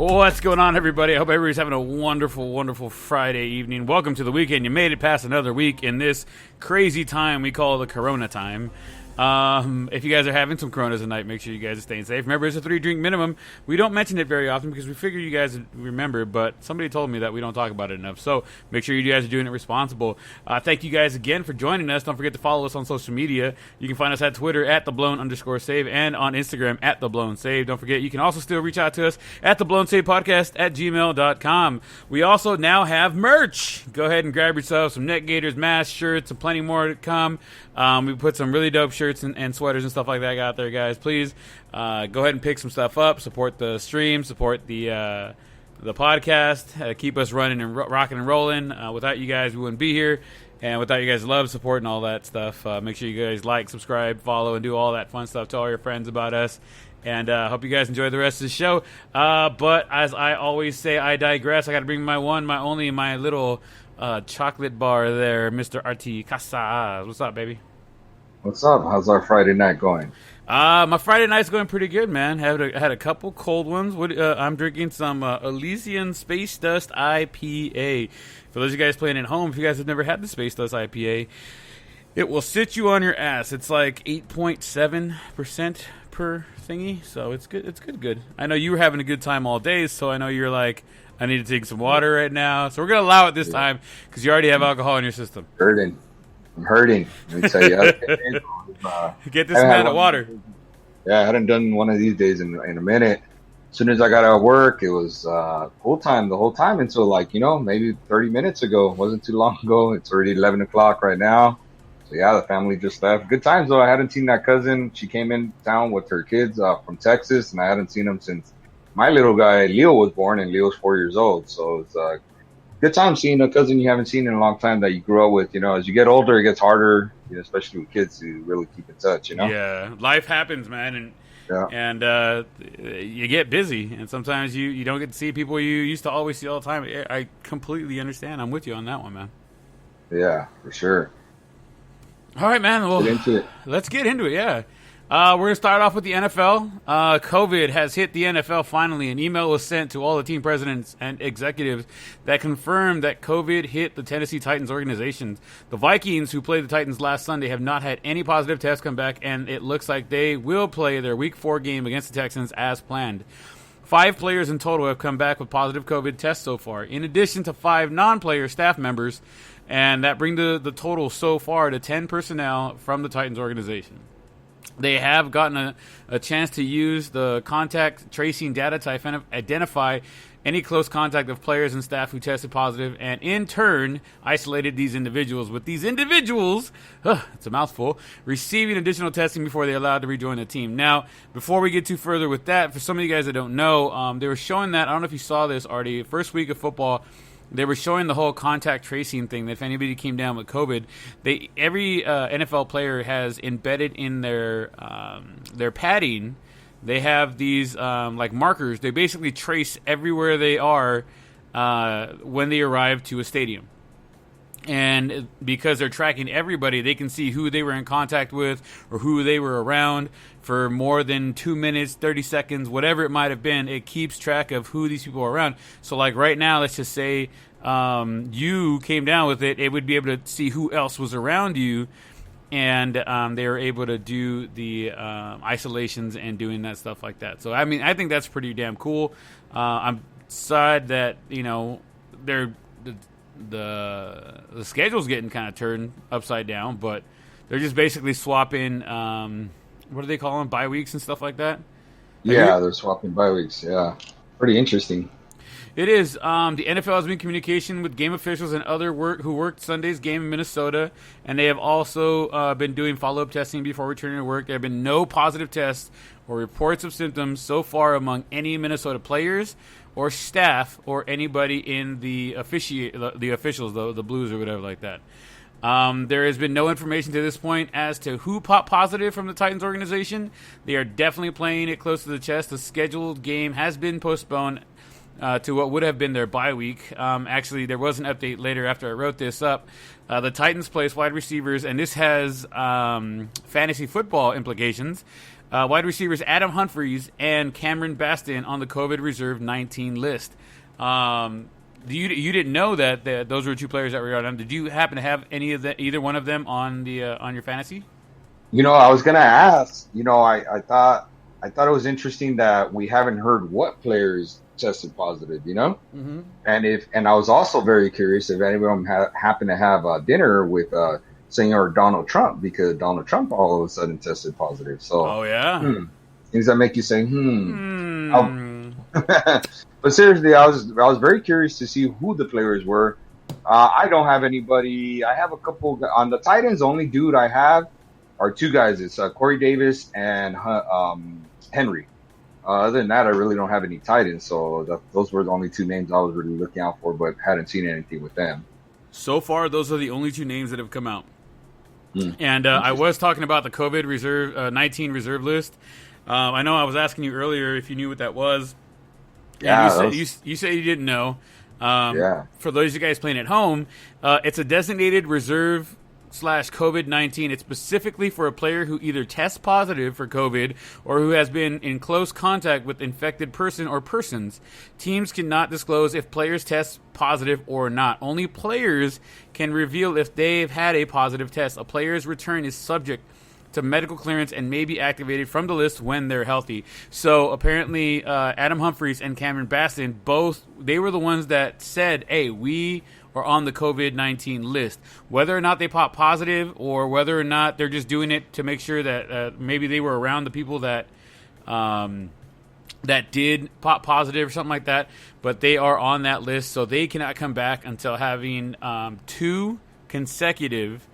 What's going on, everybody? I hope everybody's having a wonderful, wonderful Friday evening. Welcome to the weekend. You made it past another week in this crazy time we call the Corona time. If you guys are having some Coronas tonight, make sure you guys are staying safe. Remember, it's a 3-drink minimum. We don't mention it very often because we figure you guys remember, but somebody told me that we don't talk about it enough. So make sure you guys are doing it responsible. Thank you guys again for joining us. Don't forget to follow us on social media. You can find us at Twitter at @theblown_save and on Instagram at @theblown_save. Don't forget, you can also still reach out to us at theblown_save podcast@gmail.com. We also now have merch. Go ahead and grab yourself some neck gaiters, masks, shirts, and plenty more to come. We put some really dope shirts and sweaters and stuff like that out there, guys. Please go ahead and pick some stuff up. Support the stream. Support the podcast. Keep us running and rocking and rolling. Without you guys, we wouldn't be here. And without you guys' love, support, and all that stuff, make sure you guys like, subscribe, follow, and do all that fun stuff. Tell all your friends about us. And hope you guys enjoy the rest of the show. But as I always say, I digress. I got to bring my one, my only, my little chocolate bar there, Mr. Arti Casa. What's up, baby? What's up? How's our Friday night going? My Friday night's going pretty good, man. Had a couple cold ones. I'm drinking some Elysian Space Dust IPA. For those of you guys playing at home, if you guys have never had the Space Dust IPA, it will sit you on your ass. It's like 8.7% per thingy, so it's good. It's good. I know you were having a good time all day, so I know you're like, I need to take some water right now. So we're gonna allow it this time because you already have alcohol in your system. I'm hurting. Let me tell you. Get this amount of water. Yeah, I hadn't done one of these days in a minute. As soon as I got out of work, it was full time the whole time until maybe 30 minutes ago. It wasn't too long ago. It's already 11 o'clock right now. So yeah, the family just left. Good times though. I hadn't seen that cousin. She came in town with her kids from Texas, and I hadn't seen them since my little guy Leo was born, and Leo's 4 years old. So it's good time seeing a cousin you haven't seen in a long time that you grew up with. As you get older, it gets harder, especially with kids, to really keep in touch. Yeah, life happens, man, and you get busy, and sometimes you don't get to see people you used to always see all the time. I completely understand. I'm with you on that one, man. Yeah, for sure. All right, man. Well, let's get into it. Yeah. We're going to start off with the NFL. COVID has hit the NFL finally. An email was sent to all the team presidents and executives that confirmed that COVID hit the Tennessee Titans organization. The Vikings, who played the Titans last Sunday, have not had any positive tests come back, and it looks like they will play their Week 4 game against the Texans as planned. 5 players in total have come back with positive COVID tests so far, in addition to 5 non-player staff members, and that brings the total so far to 10 personnel from the Titans organization. They have gotten a chance to use the contact tracing data to identify any close contact of players and staff who tested positive, and in turn isolated these individuals, with these individuals, it's a mouthful, receiving additional testing before they're allowed to rejoin the team. Now, before we get too further with that, for some of you guys that don't know, they were showing that, I don't know if you saw this, Artie, first week of football, they were showing the whole contact tracing thing, that if anybody came down with COVID, every NFL player has embedded in their padding, they have these like markers. They basically trace everywhere they are when they arrive to a stadium. And because they're tracking everybody, they can see who they were in contact with or who they were around for more than 2 minutes, 30 seconds, whatever it might have been. It keeps track of who these people are around. So like right now, let's just say you came down with it. It would be able to see who else was around you. And they were able to do the isolations and doing that stuff like that. So, I mean, I think that's pretty damn cool. I'm sad that, they're... The schedule's getting kind of turned upside down, but they're just basically swapping, what do they call them, bye weeks and stuff like that? They're swapping bye weeks, yeah. Pretty interesting. It is. The NFL has been in communication with game officials and other who worked Sunday's game in Minnesota, and they have also been doing follow-up testing before returning to work. There have been no positive tests or reports of symptoms so far among any Minnesota players or staff or anybody in the officials, the Blues or whatever like that. There has been no information to this point as to who popped positive from the Titans organization. They are definitely playing it close to the chest. The scheduled game has been postponed to what would have been their bye week. Actually, there was an update later after I wrote this up. The Titans placed wide receivers, and this has fantasy football implications. Wide receivers Adam Humphries and Cameron Bastin on the COVID Reserve 19 list. You didn't know that those were two players that were on them. Did you happen to have either one of them on your fantasy? I was gonna ask. I thought it was interesting that we haven't heard what players tested positive. Mm-hmm. And I was also very curious if anyone happened to have dinner with Señor Donald Trump, because Donald Trump all of a sudden tested positive. So, oh yeah, things that make you say, But seriously, I was very curious to see who the players were. I don't have anybody. I have a couple on the Titans. The only dude I have are two guys. It's Corey Davis and Henry. Other than that, I really don't have any Titans. So those were the only two names I was really looking out for, but hadn't seen anything with them. So far, those are the only two names that have come out. And I was talking about the COVID reserve 19 reserve list. I know I was asking you earlier if you knew what that was. Yeah, you said you didn't know. For those of you guys playing at home, it's a designated reserve / COVID-19. It's specifically for a player who either tests positive for COVID or who has been in close contact with infected person or persons. Teams cannot disclose if players test positive or not. Only players can reveal if they've had a positive test. A player's return is subject to medical clearance and may be activated from the list when they're healthy. So apparently Adam Humphries and Cameron Bastin, they were the ones that said, hey, we are on the COVID-19 list. Whether or not they pop positive or whether or not they're just doing it to make sure that maybe they were around the people that did pop positive or something like that, but they are on that list, so they cannot come back until having 2 consecutive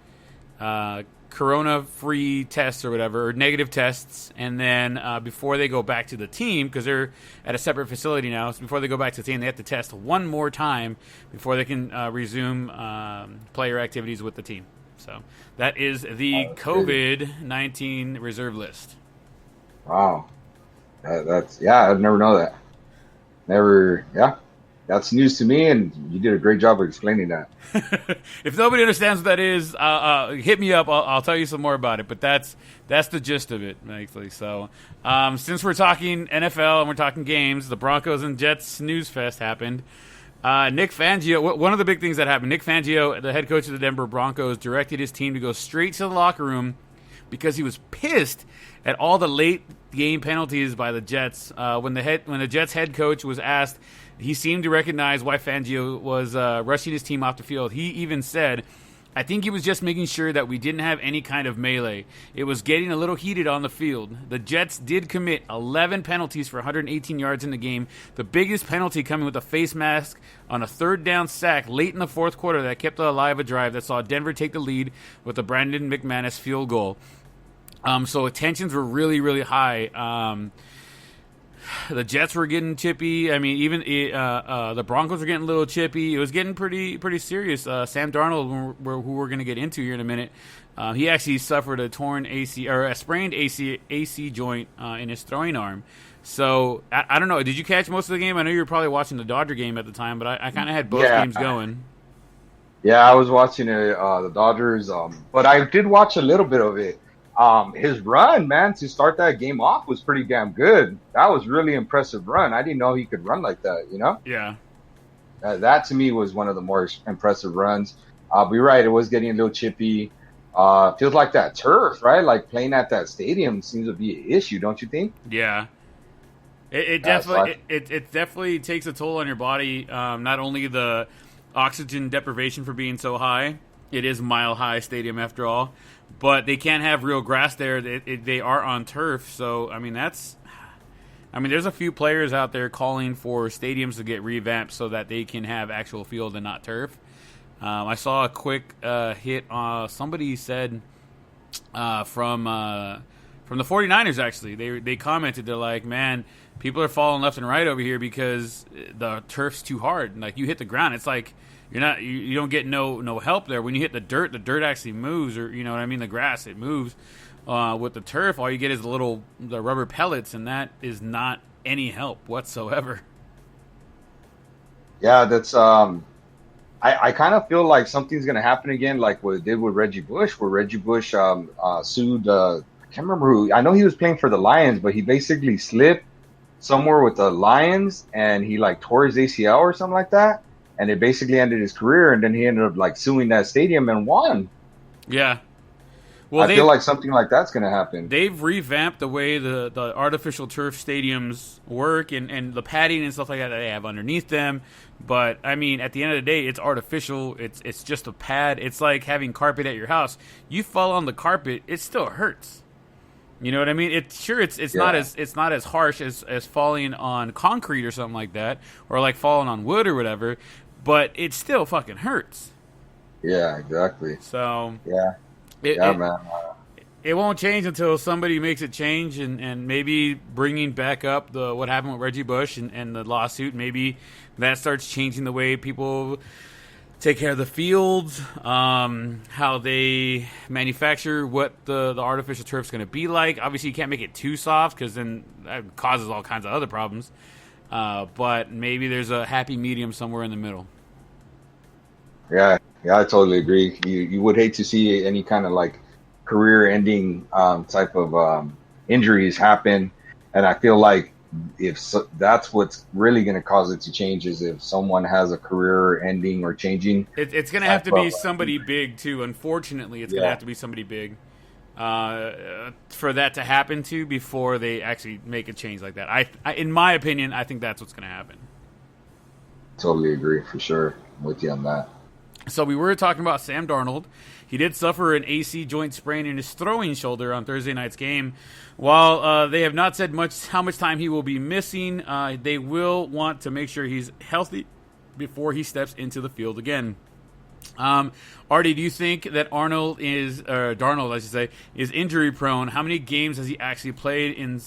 corona-free tests or whatever, or negative tests, and then before they go back to the team, because they're at a separate facility now, so before they go back to the team, they have to test one more time before they can resume player activities with the team. So that is the COVID-19 reserve list. Wow. I'd never know that. That's news to me, and you did a great job of explaining that. If nobody understands what that is, hit me up. I'll tell you some more about it. But that's the gist of it, actually. So since we're talking NFL and we're talking games, the Broncos and Jets snooze fest happened. Nick Fangio, one of the big things that happened, Nick Fangio, the head coach of the Denver Broncos, directed his team to go straight to the locker room because he was pissed at all the late game penalties by the Jets. When the Jets head coach was asked, he seemed to recognize why Fangio was rushing his team off the field. He even said, I think he was just making sure that we didn't have any kind of melee. It was getting a little heated on the field. The Jets did commit 11 penalties for 118 yards in the game, the biggest penalty coming with a face mask on a third down sack late in the fourth quarter that kept alive a drive that saw Denver take the lead with a Brandon McManus field goal. So tensions were really, really high. The Jets were getting chippy. I mean, even the Broncos were getting a little chippy. It was getting pretty serious. Sam Darnold, who we're going to get into here in a minute, he actually suffered a sprained AC joint in his throwing arm. So I don't know. Did you catch most of the game? I know you were probably watching the Dodger game at the time, but I kind of had both games going. Yeah, I was watching the Dodgers, but I did watch a little bit of it. His run, man, to start that game off was pretty damn good. That was really impressive run. I didn't know he could run like that, Yeah. That to me was one of the more impressive runs. But you're right, it was getting a little chippy. Feels like that turf, right? Like playing at that stadium seems to be an issue, don't you think? Yeah. It definitely takes a toll on your body. Not only the oxygen deprivation for being so high. It is Mile High Stadium after all. But they can't have real grass there. They are on turf. So, there's a few players out there calling for stadiums to get revamped so that they can have actual field and not turf. I saw a quick hit. Somebody said from the 49ers, actually. They commented, they're like, man, people are falling left and right over here because the turf's too hard. Like, you hit the ground, it's like you don't get no help there. When you hit the dirt actually moves, or the grass, it moves. With the turf, all you get is the rubber pellets, and that is not any help whatsoever. Yeah, that's I kind of feel like something's gonna happen again, like what it did with Reggie Bush, where Reggie Bush sued I can't remember who. I know he was playing for the Lions, but he basically slipped somewhere with the Lions and he like tore his ACL or something like that, and it basically ended his career. And then he ended up like suing that stadium and won. Yeah. Well, I feel like something like that's gonna happen. they've revamped the way the artificial turf stadiums work and the padding and stuff like that they have underneath them. But I mean, at the end of the day, it's artificial. It's just a pad. It's like having carpet at your house. You fall on the carpet, it still hurts. You know what I mean? It's Yeah, not as harsh as falling on concrete or something like that, or like falling on wood or whatever. But it still fucking hurts. yeah, exactly. So Yeah, it, yeah, it man. it won't change until somebody makes it change, and maybe bringing back up the what happened with Reggie Bush and the lawsuit. Maybe that starts changing the way people take care of the fields, how they manufacture what the artificial turf's going to be like. Obviously, you can't make it too soft because then that causes all kinds of other problems. But maybe there's a happy medium somewhere in the middle. Yeah, yeah, I totally agree. You would hate to see any kind of like career-ending type of injuries happen, and I feel like if so, that's what's really going to cause it to change is if someone has a career-ending or changing It's going to have type to of be somebody big too. Unfortunately, it's going to yeah, have to be somebody big for that to happen to before they actually make a change like that. In my opinion, I think that's what's going to happen. totally agree for sure. I'm with you on that. So we were talking about Sam Darnold. He did suffer an AC joint sprain in his throwing shoulder on Thursday night's game. While they have not said how much time he will be missing, they will want to make sure he's healthy before he steps into the field again. Artie, do you think that Darnold, I should say, is injury prone? How many games has he actually played in?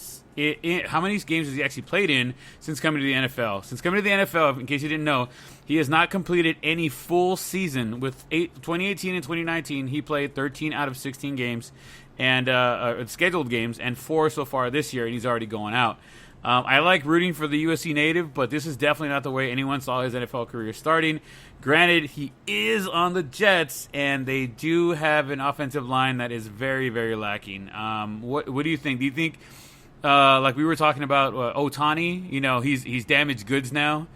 How many games has he actually played in since coming to the NFL? Since coming to the NFL, in case you didn't know, he has not completed any full season. With 2018 and 2019, he played 13 out of 16 games and scheduled games, and 4 so far this year, and he's already going out. I like rooting for the USC native, but this is definitely not the way anyone saw his NFL career starting. Granted, he is on the Jets, and they do have an offensive line that is very, very lacking. What do you think? Do you think, like we were talking about Ohtani, he's damaged goods now?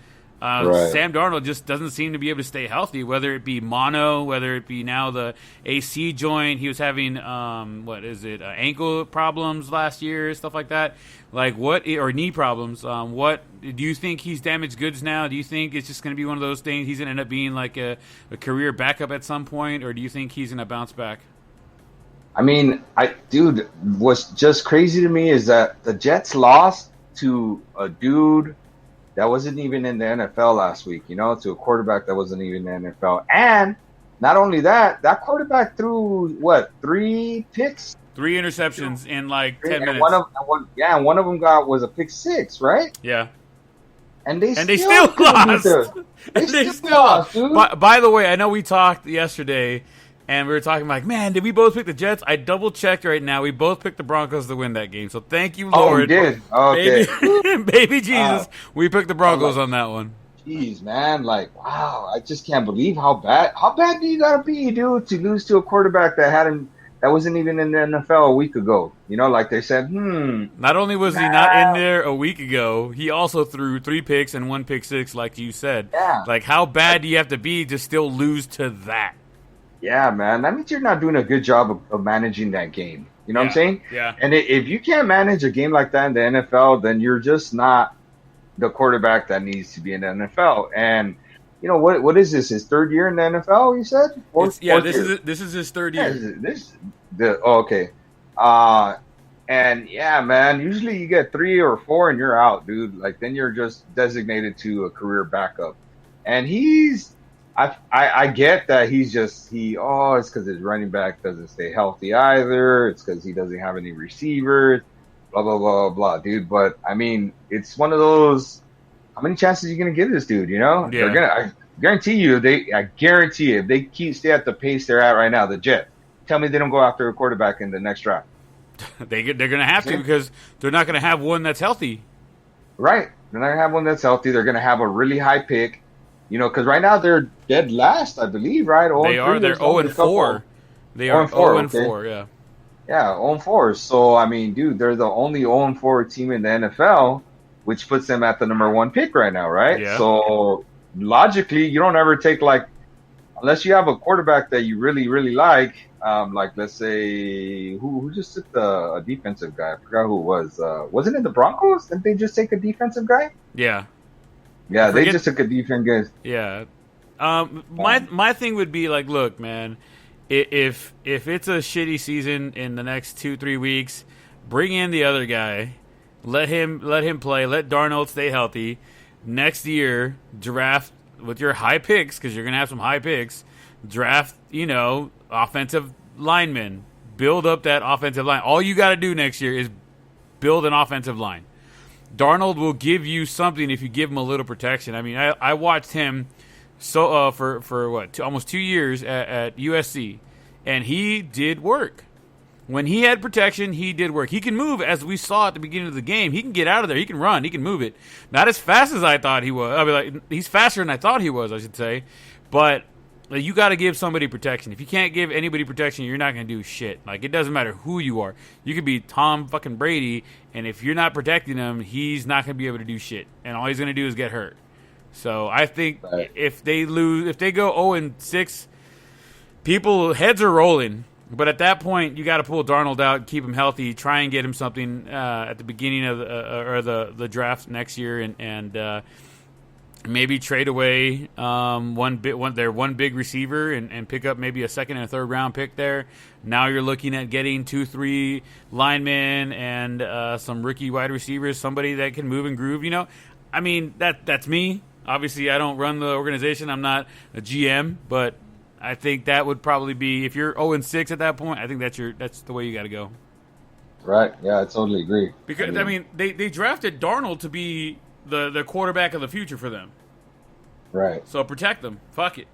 Right. Sam Darnold just doesn't seem to be able to stay healthy, whether it be mono, whether it be now the AC joint. He was having, ankle problems last year, stuff like that. Or knee problems. What do you think he's damaged goods now? Do you think it's just going to be one of those things? He's going to end up being like a career backup at some point, or do you think he's going to bounce back? I mean, dude, what's just crazy to me is that the Jets lost to a dude that wasn't even in the NFL last week, to a quarterback that wasn't even in the NFL. And not only that, that quarterback threw what, 3 picks? 3 interceptions in like 10 And minutes. one of them was a pick 6, right? Yeah. And they still lost. They still lost, dude. By the way, I know we talked yesterday, and we were talking like, man, did we both pick the Jets? I double-checked right now. We both picked the Broncos to win that game. So thank you, Lord. Oh, we did? Okay. Baby Jesus. We picked the Broncos on that one. Jeez, man. Like, wow. I just can't believe how bad do you got to be, dude, to lose to a quarterback that wasn't even in the NFL a week ago. Like they said, Not only was he not in there a week ago, he also threw 3 picks and 1 pick 6, like you said. Yeah. Like, how bad do you have to be to still lose to that? Yeah, man. That means you're not doing a good job of managing that game. You know what I'm saying? Yeah. And if you can't manage a game like that in the NFL, then you're just not the quarterback that needs to be in the NFL. And what is this? His 3rd year in the NFL? You said? This is his 3rd year. Okay. And yeah, man. Usually you get 3 or 4 and you're out, dude. Like then you're just designated to a career backup. And I get that it's because his running back doesn't stay healthy either. It's because he doesn't have any receivers, blah, blah, blah, blah, dude. But, I mean, it's one of those, how many chances are you going to give this dude, Yeah. I guarantee you, if they stay at the pace they're at right now, the Jets, tell me they don't go after a quarterback in the next draft. They're going to have to because they're not going to have one that's healthy. Right. They're not going to have one that's healthy. They're going to have a really high pick. Because right now they're dead last, I believe, right? 0 They and are. 3. They're There's 0 only and a couple. 4. They 0 are and 4. 0 and Okay. 4. Yeah. Yeah, 0 and 4. So I mean, dude, they're the only 0 and 4 team in the NFL, which puts them at the number 1 pick right now, right? Yeah. So logically, you don't ever take unless you have a quarterback that you really, really like let's say who just took a defensive guy? I forgot who it was. Wasn't it the Broncos? Didn't they just take a defensive guy? Yeah. I Yeah, they forget. just took a defensive guy. Yeah. My thing would be like, look, man, if it's a shitty season in the next 2-3 weeks, bring in the other guy, let him play, let Darnold stay healthy. Next year, draft with your high picks because you're gonna have some high picks. Draft, offensive linemen, build up that offensive line. All you got to do next year is build an offensive line. Darnold will give you something if you give him a little protection. I mean, I watched him for what almost 2 years at USC, and he did work. When he had protection, he did work. He can move, as we saw at the beginning of the game. He can get out of there. He can run. He can move it. Not as fast as I thought he was. I mean, like, he's faster than I thought he was, I should say. But you got to give somebody protection. If you can't give anybody protection, you're not going to do shit. Like, it doesn't matter who you are. You could be Tom fucking Brady, and if you're not protecting him, he's not going to be able to do shit. And all he's going to do is get hurt. So I think if they go 0-6, people heads are rolling. But at that point, you got to pull Darnold out, keep him healthy, try and get him something at the beginning of the draft next year, and maybe trade away one big receiver and pick up maybe a second and third round pick there. Now you're looking at getting 2-3 linemen and some rookie wide receivers, somebody that can move and groove. I mean that's me. Obviously, I don't run the organization. I'm not a GM, but I think that would probably be, if you're 0-6 at that point, I think that's the way you got to go. Right. Yeah, I totally agree. Because I mean they drafted Darnold to be the quarterback of the future for them. Right. So protect them. Fuck it.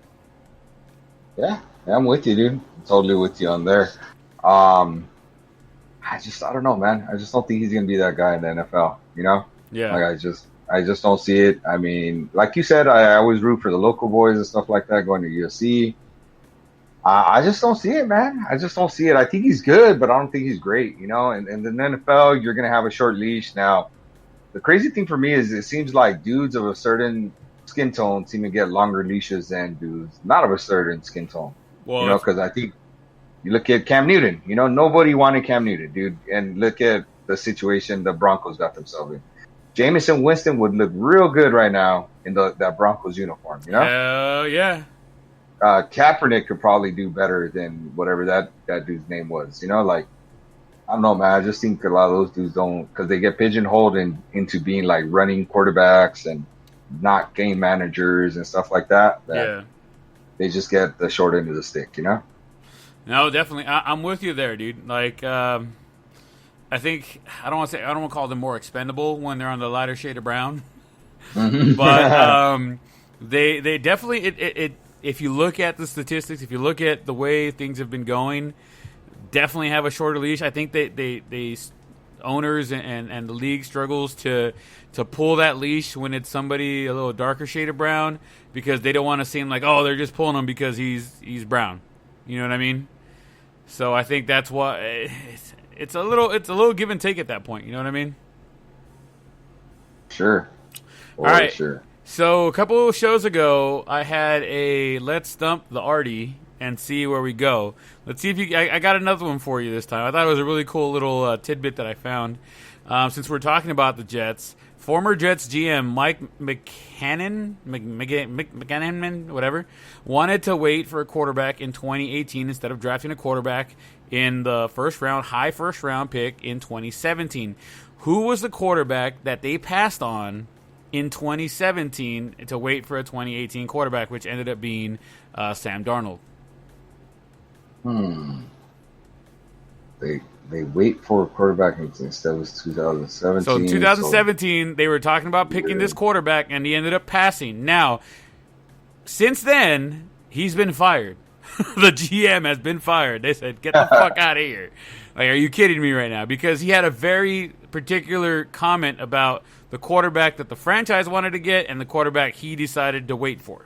Yeah, I'm with you, dude. I'm totally with you on there. I don't know, man. I just don't think he's gonna be that guy in the NFL. Yeah. Like I just don't see it. I mean, like you said, I always root for the local boys and stuff like that going to USC. I just don't see it, man. I just don't see it. I think he's good, but I don't think he's great. And in the NFL, you're gonna have a short leash. Now, the crazy thing for me is it seems like dudes of a certain skin tone seem to get longer leashes than dudes not of a certain skin tone. Well, Because I think you look at Cam Newton. Nobody wanted Cam Newton, dude. And look at the situation the Broncos got themselves in. Jameson Winston would look real good right now in that Broncos uniform. yeah. Kaepernick could probably do better than whatever that dude's name was. Like, I don't know, man. I just think a lot of those dudes don't, because they get pigeonholed into being like running quarterbacks and not game managers and stuff like that. Yeah. They just get the short end of the stick, No, definitely. I'm with you there, dude. Like, I think I don't want to call them more expendable when they're on the lighter shade of brown, but they definitely it. If you look at the statistics, if you look at the way things have been going, definitely have a shorter leash. I think they owners and the league struggles to pull that leash when it's somebody a little darker shade of brown, because they don't want to seem like, oh, they're just pulling him because he's brown. You know what I mean? So I think that's why it's a little give and take at that point. You know what I mean? Sure. All right. Sure. So a couple of shows ago, I had a Let's Stump the Artie and see where we go. Let's see if I got another one for you this time. I thought it was a really cool little tidbit that I found. Since we're talking about the Jets, former Jets GM Mike McCannon, whatever, wanted to wait for a quarterback in 2018 instead of drafting a quarterback in the high first round pick in 2017. Who was the quarterback that they passed on in 2017 to wait for a 2018 quarterback, which ended up being Sam Darnold? They wait for a quarterback instead of 2017. So in 2017, they were talking about picking this quarterback, and he ended up passing. Now, since then, he's been fired. The GM has been fired. They said, get the fuck out of here. Like, are you kidding me right now? Because he had a very particular comment about the quarterback that the franchise wanted to get and the quarterback he decided to wait for?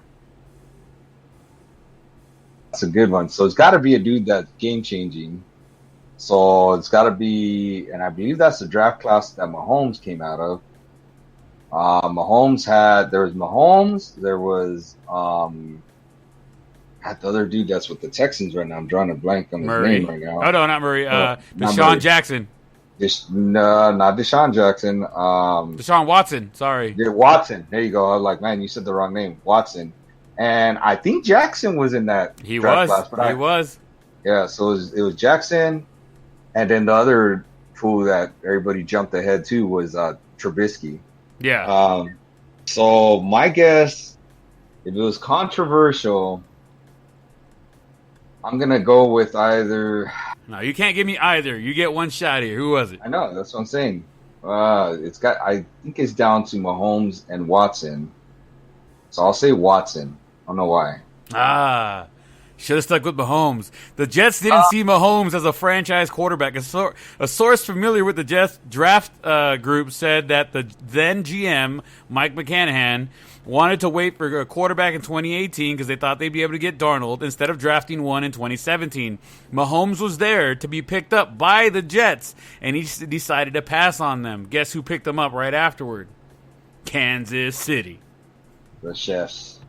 That's a good one. So it's got to be a dude that's game changing. So it's got to be, and I believe that's the draft class that Mahomes came out of. There was Mahomes, there was the other dude that's with the Texans right now. I'm drawing a blank on his name right now. Oh no, not Murray. Deshaun Jackson. No, not Deshaun Jackson. Deshaun Watson. Sorry. Yeah, Watson. There you go. I was like, man, you said the wrong name. Watson. And I think Jackson was in that draft class. He was. Yeah, so it was Jackson, and then the other fool that everybody jumped ahead to was Trubisky. Yeah. So my guess, if it was controversial, I'm gonna go with either. No, you can't give me either. You get one shot here. Who was it? I know, that's what I'm saying. I think it's down to Mahomes and Watson. So I'll say Watson. I don't know why. Should have stuck with Mahomes. The Jets didn't see Mahomes as a franchise quarterback. A source familiar with the Jets draft group said that the then GM, Mike McCanahan, wanted to wait for a quarterback in 2018 because they thought they'd be able to get Darnold instead of drafting one in 2017. Mahomes was there to be picked up by the Jets, and he decided to pass on them. Guess who picked them up right afterward? Kansas City. The Chiefs.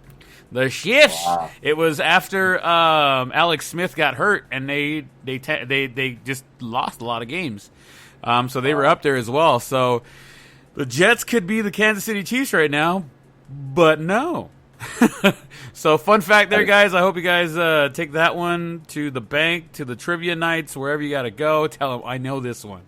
The Chiefs. Wow. It was after Alex Smith got hurt, and they just lost a lot of games. So they were up there as well. So the Jets could be the Kansas City Chiefs right now, but no. So fun fact there, guys. I hope you guys take that one to the bank, to the trivia nights, wherever you got to go. Tell them I know this one.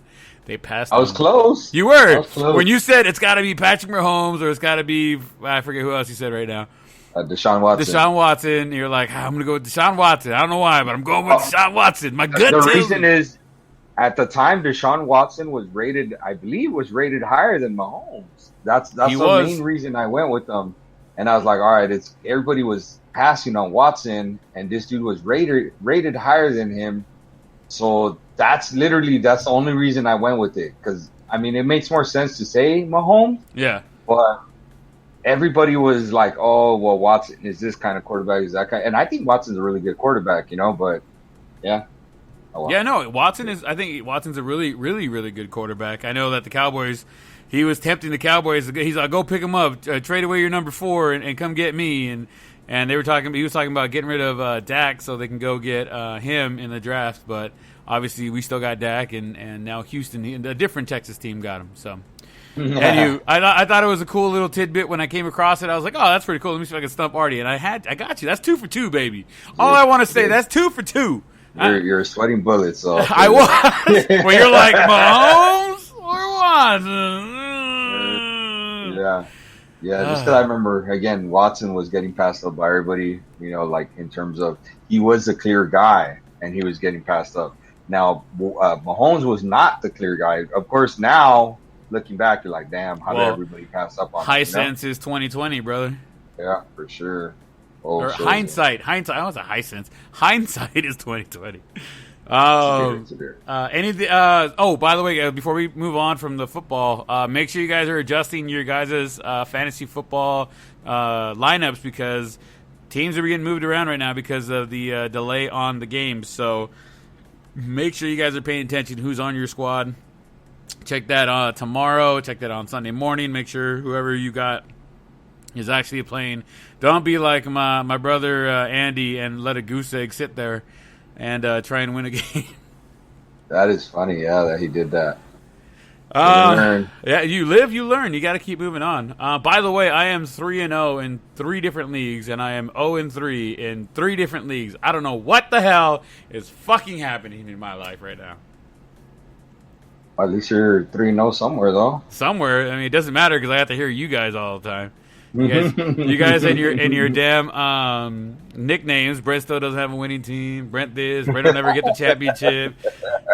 They passed. I was close. You were. When you said it's got to be Patrick Mahomes or it's got to be, I forget who else you said right now. Deshaun Watson. Deshaun Watson. You're like, I'm going to go with Deshaun Watson. I don't know why, but I'm going with Deshaun Watson. My gut The tells reason me. is, at the time, Deshaun Watson was rated, I believe, higher than Mahomes. That's the main reason I went with them. And I was like, all right, everybody was passing on Watson, and this dude was rated higher than him. So that's the only reason I went with it. Because, I mean, it makes more sense to say Mahomes. Yeah. But everybody was like, oh, well, Watson is this kind of quarterback, is that kind. And I think Watson's a really good quarterback, but yeah. Oh, well. Yeah, no, I think Watson's a really, really, really good quarterback. I know that the Cowboys, he was tempting the Cowboys. He's like, go pick him up, trade away your number 4 and come get me. And he was talking about getting rid of Dak so they can go get him in the draft. But obviously we still got Dak, and now Houston, a different Texas team, got him. So. And I thought it was a cool little tidbit when I came across it. I was like, oh, that's pretty cool. Let me see if I can stump Artie. And I got you. That's 2 for 2, baby. All I want to say, that's 2 for 2. You're sweating bullets. So I was. Well, you're like, Mahomes or Watson? Yeah. Just because I remember, again, Watson was getting passed up by everybody, like in terms of he was the clear guy and he was getting passed up. Now, Mahomes was not the clear guy. Of course, now, looking back, you're like, damn, how did everybody pass up on him? High sense is 2020, brother. Yeah, for sure. Or sure. Hindsight. I was a high sense. Hindsight is 2020. By the way, before we move on from the football, make sure you guys are adjusting your guys' fantasy football lineups, because teams are getting moved around right now because of the delay on the games. So make sure you guys are paying attention who's on your squad. Check that tomorrow. Check that on Sunday morning. Make sure whoever you got is actually playing. Don't be like my brother Andy and let a goose egg sit there and try and win a game. That is funny, yeah, that he did that. Yeah, you live, you learn. You got to keep moving on. By the way, I am 3-0 in 3 different leagues, and I am 0-3 in 3 different leagues. I don't know what the hell is fucking happening in my life right now. At least you're 3-0 somewhere, though. Somewhere. I mean, it doesn't matter because I have to hear you guys all the time. You guys and your damn nicknames. Brent still doesn't have a winning team. Brent this. Brent will never get the championship.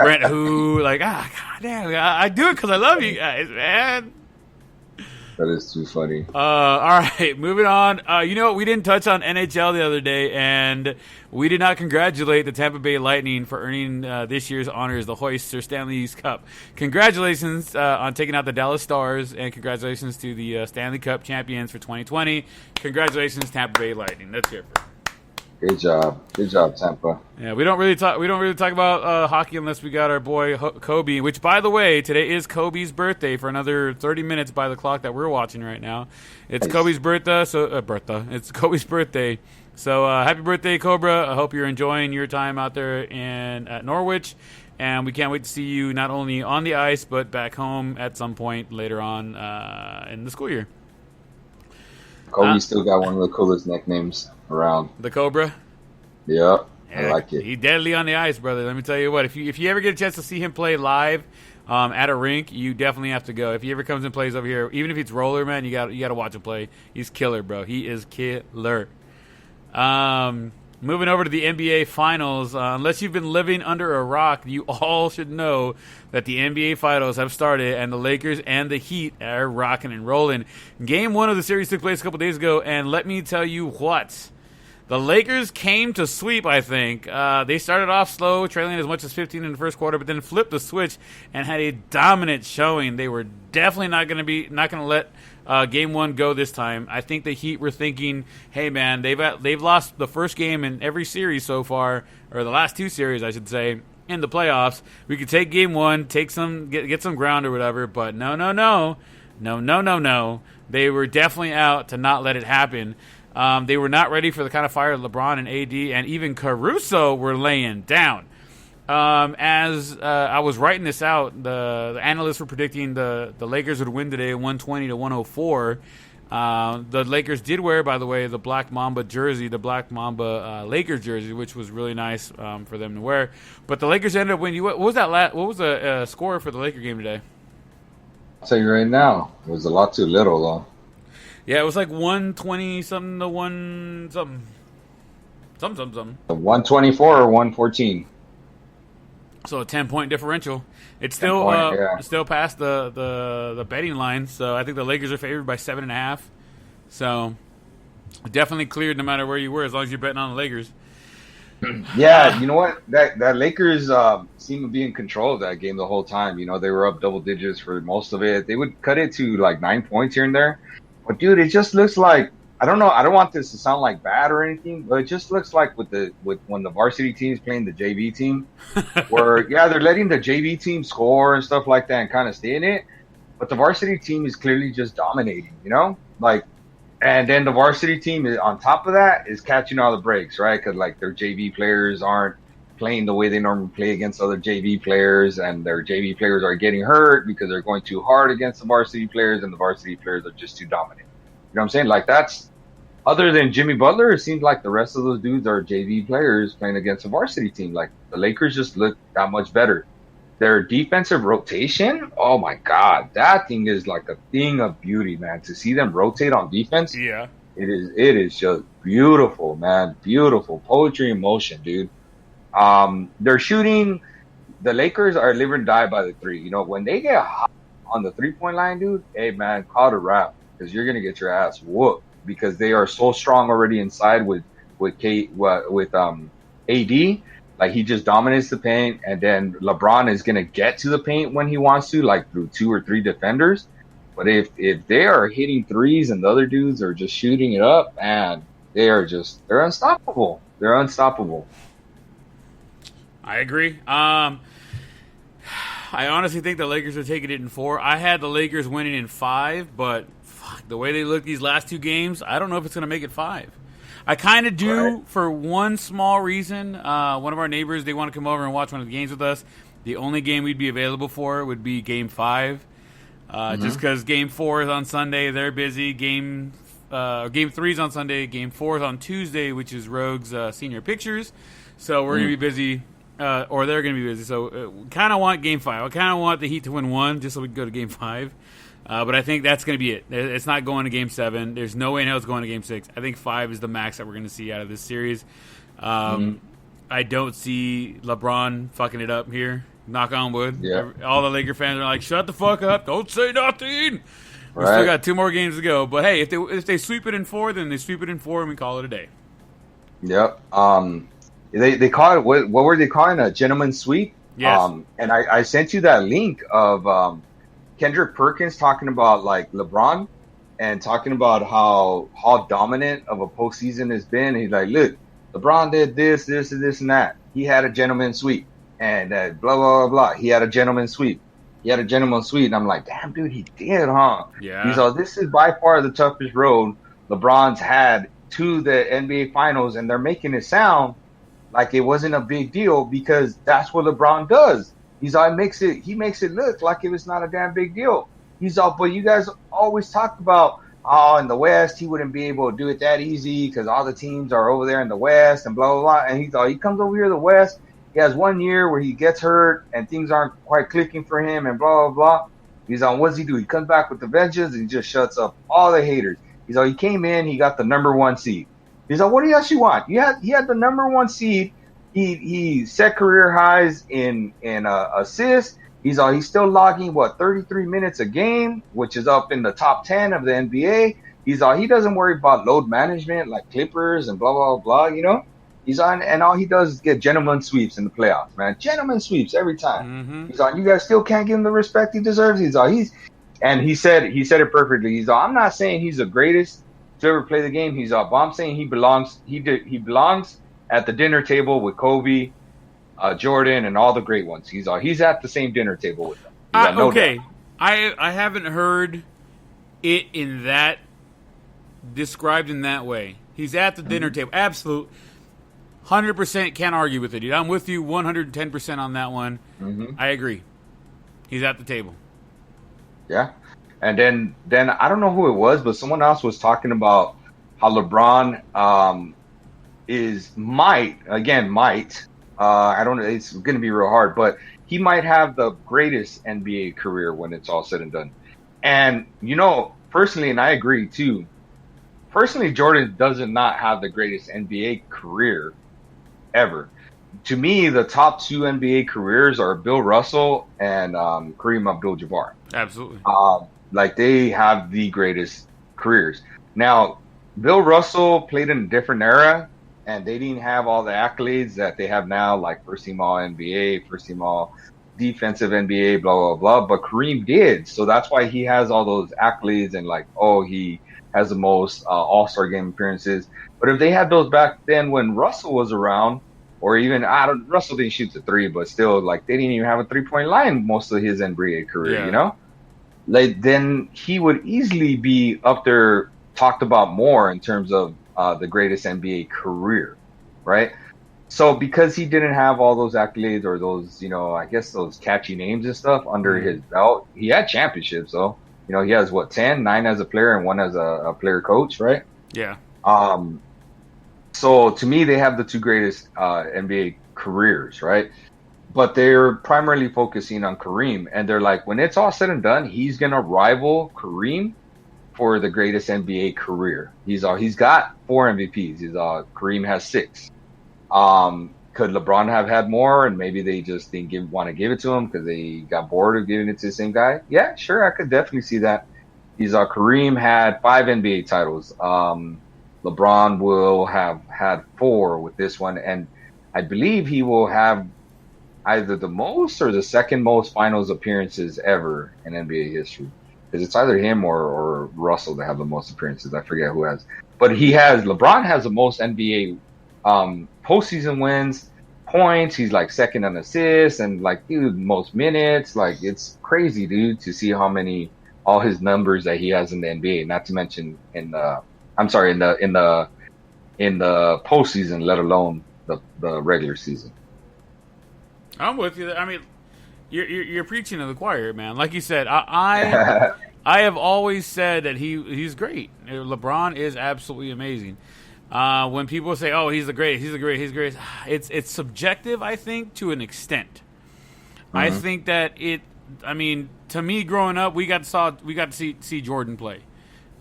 Brent who? Like, god damn. I do it because I love you guys, man. That is too funny. All right, moving on. You know what? We didn't touch on NHL the other day, and we did not congratulate the Tampa Bay Lightning for earning this year's honors, the Hoist Sir Stanley's Cup. Congratulations on taking out the Dallas Stars, and congratulations to the Stanley Cup champions for 2020. Congratulations, Tampa Bay Lightning. Let's hear it. Good job, Tampa. Yeah, we don't really talk about hockey unless we got our boy Kobe. Which, by the way, today is Kobe's birthday for another 30 minutes by the clock that we're watching right now. It's Nice. Kobe's birthday, it's Kobe's birthday. So happy birthday, Cobra! I hope you're enjoying your time out there at Norwich, and we can't wait to see you not only on the ice but back home at some point later on in the school year. Kobe still got one of the coolest nicknames around. The Cobra. Yep, I like it. He's deadly on the ice, brother. Let me tell you what. If you ever get a chance to see him play live at a rink, you definitely have to go. If he ever comes and plays over here, even if it's roller, man, you got to watch him play. He's killer, bro. He is killer. Moving over to the NBA Finals. Unless you've been living under a rock, you all should know that the NBA Finals have started, and the Lakers and the Heat are rocking and rolling. Game 1 of the series took place a couple days ago, and let me tell you what. The Lakers came to sweep, I think. They started off slow, trailing as much as 15 in the first quarter, but then flipped the switch and had a dominant showing. They were definitely not going to let Game 1 go this time. I think the Heat were thinking, hey, man, they've lost the first game in every series so far, or the last 2 series, I should say, in the playoffs. We could take Game 1, get some ground or whatever, but no. They were definitely out to not let it happen. They were not ready for the kind of fire LeBron and AD and even Caruso were laying down. As I was writing this out, the analysts were predicting the Lakers would win today 120-104. The Lakers did wear, by the way, the Black Mamba jersey, the Black Mamba Lakers jersey, which was really nice for them to wear. But the Lakers ended up winning. What was that? What was the score for the Laker game today? I'll tell you right now, it was a lot too little, though. Yeah, it was like 120 something to 1 something. Something. 124 or 114. So a 10-point differential. It's still still past the betting line. So I think the Lakers are favored by 7.5. So definitely cleared no matter where you were, as long as you're betting on the Lakers. Yeah, you know what? That Lakers seemed to be in control of that game the whole time. You know, they were up double digits for most of it. They would cut it to like 9 points here and there. But dude, it just looks like, I don't know. I don't want this to sound like bad or anything, but it just looks like with when the varsity team's playing the JV team, where they're letting the JV team score and stuff like that and kind of stay in it. But the varsity team is clearly just dominating, you know, like, and then the varsity team is, on top of that, is catching all the breaks, right? Because like their JV players aren't playing the way they normally play against other JV players, and their JV players are getting hurt because they're going too hard against the varsity players, and the varsity players are just too dominant. You know what I'm saying? Like, that's, other than Jimmy Butler, it seems like the rest of those dudes are JV players playing against a varsity team. Like, the Lakers just look that much better. Their defensive rotation, oh my God, that thing is like a thing of beauty, man. To see them rotate on defense, Yeah. it is just beautiful, man. Beautiful. Poetry in motion, dude. They're shooting, the Lakers are live and die by the three. You know, when they get hot on the 3-point line, dude, hey man, call it a wrap, because you're gonna get your ass whooped, because they are so strong already inside with AD. Like, he just dominates the paint, and then LeBron is gonna get to the paint when he wants to, like through 2 or 3 defenders. But if they are hitting threes and the other dudes are just shooting it up, man, they're unstoppable. They're unstoppable. I agree. I honestly think the Lakers are taking it in 4. I had the Lakers winning in 5, but fuck, the way they look these last 2 games, I don't know if it's going to make it 5. I kind of do, right, for one small reason. One of our neighbors, they want to come over and watch one of the games with us. The only game we'd be available for would be Game 5. Just because Game 4 is on Sunday, they're busy. Game 3 is on Sunday. Game 4 is on Tuesday, which is Rogue's senior pictures. So we're going to be busy. Or they're going to be busy. So kind of want Game 5. I kind of want the Heat to win 1 just so we can go to Game 5. But I think that's going to be it. It's not going to Game 7. There's no way in hell it's going to Game 6. I think 5 is the max that we're going to see out of this series. I don't see LeBron fucking it up here. Knock on wood. Yeah. All the Laker fans are like, shut the fuck up. Don't say nothing. We still got 2 more games to go. But hey, if they sweep it in 4, then they sweep it in 4 and we call it a day. Yep. They call it, what were they calling a gentleman's sweep? Yes. And I sent you that link of Kendrick Perkins talking about like LeBron and talking about how dominant of a postseason has been. He's like, look, LeBron did this, and that. He had a gentleman's sweep, and blah blah blah blah. He had a gentleman's sweep. And I'm like, damn, dude, he did, huh? Yeah. He's like, this is by far the toughest road LeBron's had to the NBA Finals, and they're making it sound like it wasn't a big deal because that's what LeBron does. He's all he makes it look like it was not a damn big deal. He's all, but you guys always talked about, oh, in the West he wouldn't be able to do it that easy because all the teams are over there in the West and blah blah blah. And he's all, he comes over here to the West. He has 1 year where he gets hurt and things aren't quite clicking for him and blah blah blah. He's on, what does he do? He comes back with the vengeance and he just shuts up all the haters. He's all, he came in, he got the number 1 seed. He's like, what else you want? He had the number 1 seed. He set career highs in assists. He's still logging 33 minutes a game, which is up in the top 10 of the NBA. He doesn't worry about load management like Clippers and blah blah blah. You know, he's on, and all he does is get gentleman sweeps in the playoffs, man. Gentleman sweeps every time. Mm-hmm. He's on. You guys still can't give him the respect he deserves. He said it perfectly. He's I'm not saying he's the greatest to ever play the game. But I'm saying he belongs. He belongs at the dinner table with Kobe, Jordan, and all the great ones. He's at the same dinner table with them. Okay, I haven't heard it in that described in that way. He's at the dinner table. Absolute 100% can't argue with it, dude. I'm with you 110% on that one. Mm-hmm. I agree. He's at the table. Yeah. And then I don't know who it was, but someone else was talking about how LeBron might. I don't know. It's going to be real hard, but he might have the greatest NBA career when it's all said and done. And, personally, and I agree too, personally, Jordan does not have the greatest NBA career ever. To me, the top 2 NBA careers are Bill Russell and Kareem Abdul-Jabbar. Absolutely. Like, they have the greatest careers. Now, Bill Russell played in a different era, and they didn't have all the accolades that they have now, like first team all NBA, first team all defensive NBA, blah, blah, blah. But Kareem did. So that's why he has all those accolades and he has the most all-star game appearances. But if they had those back then when Russell was around, or even, Russell didn't shoot the 3, but still, they didn't even have a 3-point line most of his NBA career, then he would easily be up there talked about more in terms of the greatest NBA career, right? So because he didn't have all those accolades or those, I guess those catchy names and stuff under his belt, he had championships, though. He has 10, 9 as a player and 1 as a player coach, right? Yeah. So to me, they have the 2 greatest NBA careers, right? But they're primarily focusing on Kareem, and they're like, when it's all said and done, he's gonna rival Kareem for the greatest NBA career. He's got 4 MVPs. Kareem has 6. Could LeBron have had more, and maybe they just didn't want to give it to him because they got bored of giving it to the same guy? Yeah, sure, I could definitely see that. Kareem had 5 NBA titles. LeBron will have had 4 with this one, and I believe he will have either the most or the second most finals appearances ever in NBA history. Because it's either him or Russell that have the most appearances. I forget who has. But LeBron has the most NBA postseason wins, points. He's second on assists and dude, most minutes. It's crazy, dude, to see all his numbers that he has in the NBA. Not to mention in the postseason, let alone the regular season. I'm with you. I mean, you're preaching to the choir, man. Like you said, I have always said that he's great. LeBron is absolutely amazing. When people say, "Oh, he's the greatest," it's subjective, I think, to an extent. Mm-hmm. I think that to me, growing up, we got to see Jordan play.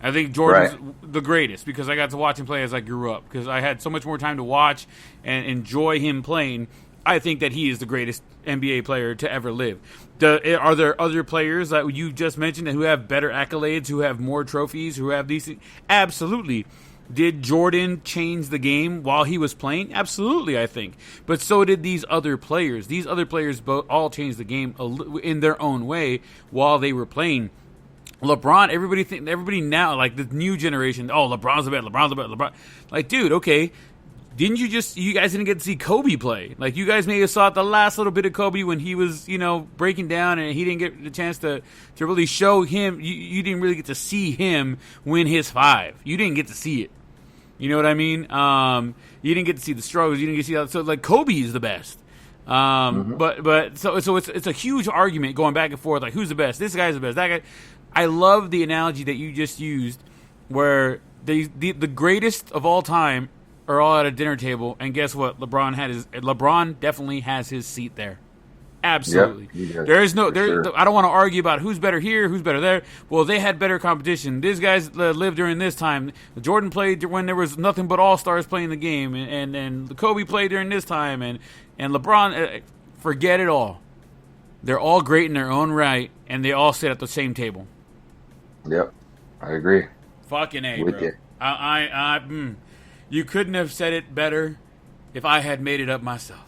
I think Jordan's the greatest because I got to watch him play as I grew up because I had so much more time to watch and enjoy him playing. I think that he is the greatest NBA player to ever live. Are there other players that you just mentioned who have better accolades, who have more trophies, who have these things? Absolutely. Did Jordan change the game while he was playing? Absolutely, I think. But so did these other players. These other players all changed the game in their own way while they were playing. LeBron, everybody now, like the new generation, LeBron's the best, LeBron. Like, dude, okay. You guys didn't get to see Kobe play. Like, you guys maybe saw the last little bit of Kobe when he was, breaking down, and he didn't get the chance to really show him. You didn't really get to see him win his 5. You didn't get to see it. You know what I mean? You didn't get to see the struggles. You didn't get to see that. So, like, Kobe is the best. But it's a huge argument going back and forth. Like, who's the best? This guy's the best. That guy. I love the analogy that you just used, where the greatest of all time are all at a dinner table, and guess what? LeBron definitely has his seat there. Absolutely. Yep, there is no. Sure. I don't want to argue about who's better here, who's better there. Well, they had better competition. These guys lived during this time. Jordan played when there was nothing but all-stars playing the game, and Kobe played during this time, and LeBron. Forget it all. They're all great in their own right, and they all sit at the same table. Yep, I agree. Fucking A, bro. You couldn't have said it better if I had made it up myself.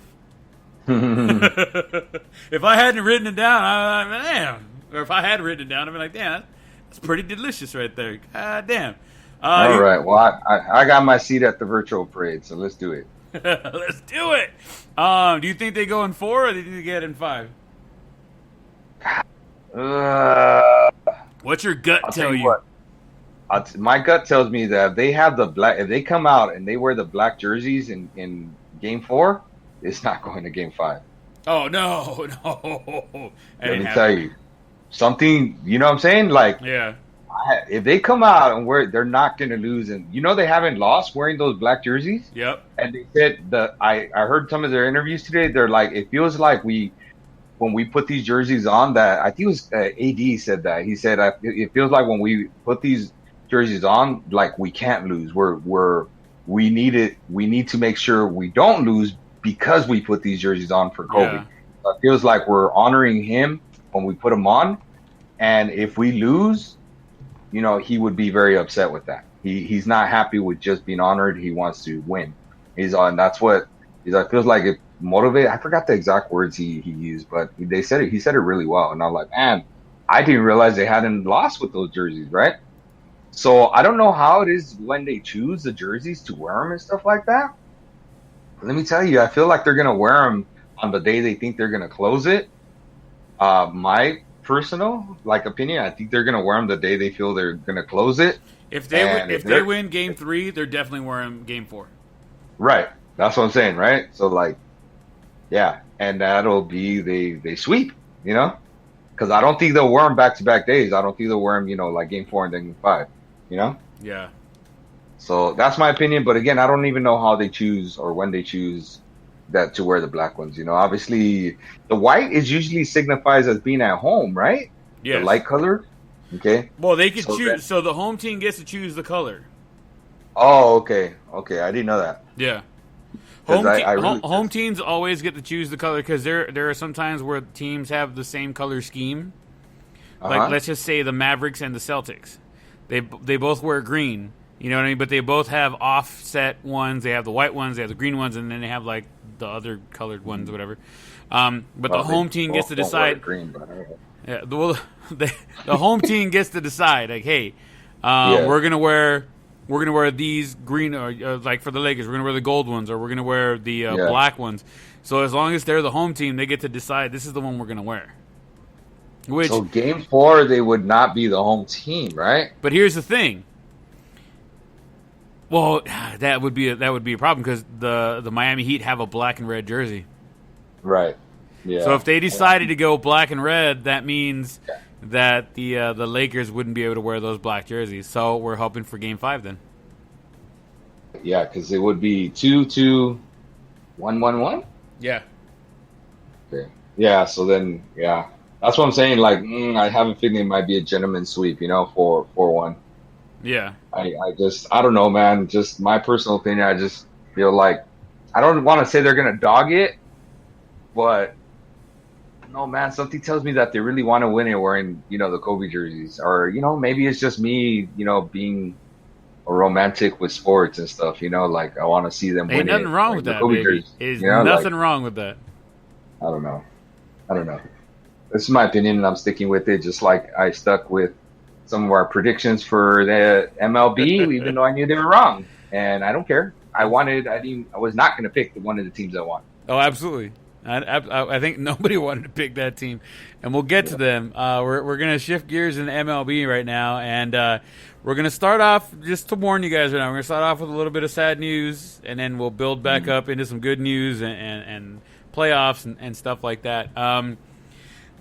If I hadn't written it down, damn. Or if I had written it down, I'd be like, damn, that's pretty delicious right there. God damn. All right. Well, I got my seat at the virtual parade, so let's do it. Let's do it. Do you think they go in 4 or do you think they get in 5? What's your gut tell you? My gut tells me that if they have if they come out and they wear the black jerseys in Game 4, it's not going to Game 5. Oh no! Let me tell you something. You know what I'm saying? Like, yeah. If they come out and they're not going to lose, and they haven't lost wearing those black jerseys. Yep. And they said I heard some of their interviews today. They're like, it feels like when we put these jerseys on, that I think it was AD said that. He said it feels like when we put these jerseys on, like we can't lose. We need to make sure we don't lose because we put these jerseys on for Kobe. Yeah. So it feels like we're honoring him when we put them on, and if we lose, he would be very upset with that. He's not happy with just being honored. He wants to win. That's what it feels like. It motivate. I forgot the exact words he used, but he said it really well. And I'm like, man, I didn't realize they hadn't lost with those jerseys, right? So I don't know how it is when they choose the jerseys to wear them and stuff like that. But let me tell you, I feel like they're gonna wear them on the day they think they're gonna close it. My personal opinion, I think they're gonna wear them the day they feel they're gonna close it. If they win Game 3, they're definitely wearing Game 4. Right. That's what I'm saying, right? So yeah, and that'll be they sweep, because I don't think they'll wear them back-to-back days. I don't think they'll wear them, like Game 4 and then Game 5, Yeah. So that's my opinion. But again, I don't even know how they choose or when they choose that to wear the black ones. Obviously the white is usually signifies as being at home, right? Yes. The light color. Okay. Well, they could choose. So the home team gets to choose the color. Oh, okay. I didn't know that. Yeah. Home Home teams always get to choose the color because there are some times where teams have the same color scheme. Like, let's just say the Mavericks and the Celtics. They both wear green. You know what I mean? But they both have offset ones. They have the white ones, they have the green ones, and then they have the other colored ones, whatever. But the home team gets to decide. Green, but all right. Yeah, the home team gets to decide. Like, hey, we're gonna wear these green, or like for the Lakers, we're gonna wear the gold ones, or we're gonna wear the black ones. So as long as they're the home team, they get to decide this is the one we're gonna wear. So Game 4, they would not be the home team, right? But here's the thing. Well, that would be a problem because the Miami Heat have a black and red jersey. Right. Yeah. So if they decided to go black and red, that means that the Lakers wouldn't be able to wear those black jerseys. So we're hoping for Game 5 then. Yeah, because it would be 2-2-1-1-1. Yeah. Okay. Yeah. So then, yeah, that's what I'm saying. I have a feeling it might be a gentleman's sweep. 4-1. Yeah. I don't know, man. Just my personal opinion. I just feel like I don't want to say they're gonna dog it, But no, man, something tells me that they really want to win it wearing, the Kobe jerseys. Or, maybe it's just me, being a romantic with sports and stuff, like I want to see them Ain't win nothing it. wrong Like with the that, Kobe baby. jerseys, Is like, nothing wrong with that. I don't know. I don't know. This is my opinion, and I'm sticking with it. Just like I stuck with some of our predictions for the MLB, even though I knew they were wrong, and I don't care. I was not going to pick one of the teams I want. Oh, absolutely. I think nobody wanted to pick that team, and we'll get to them. We're going to shift gears in the MLB right now, and we're going to start off, just to warn you guys right now, we're going to start off with a little bit of sad news, and then we'll build back up into some good news and playoffs and stuff like that.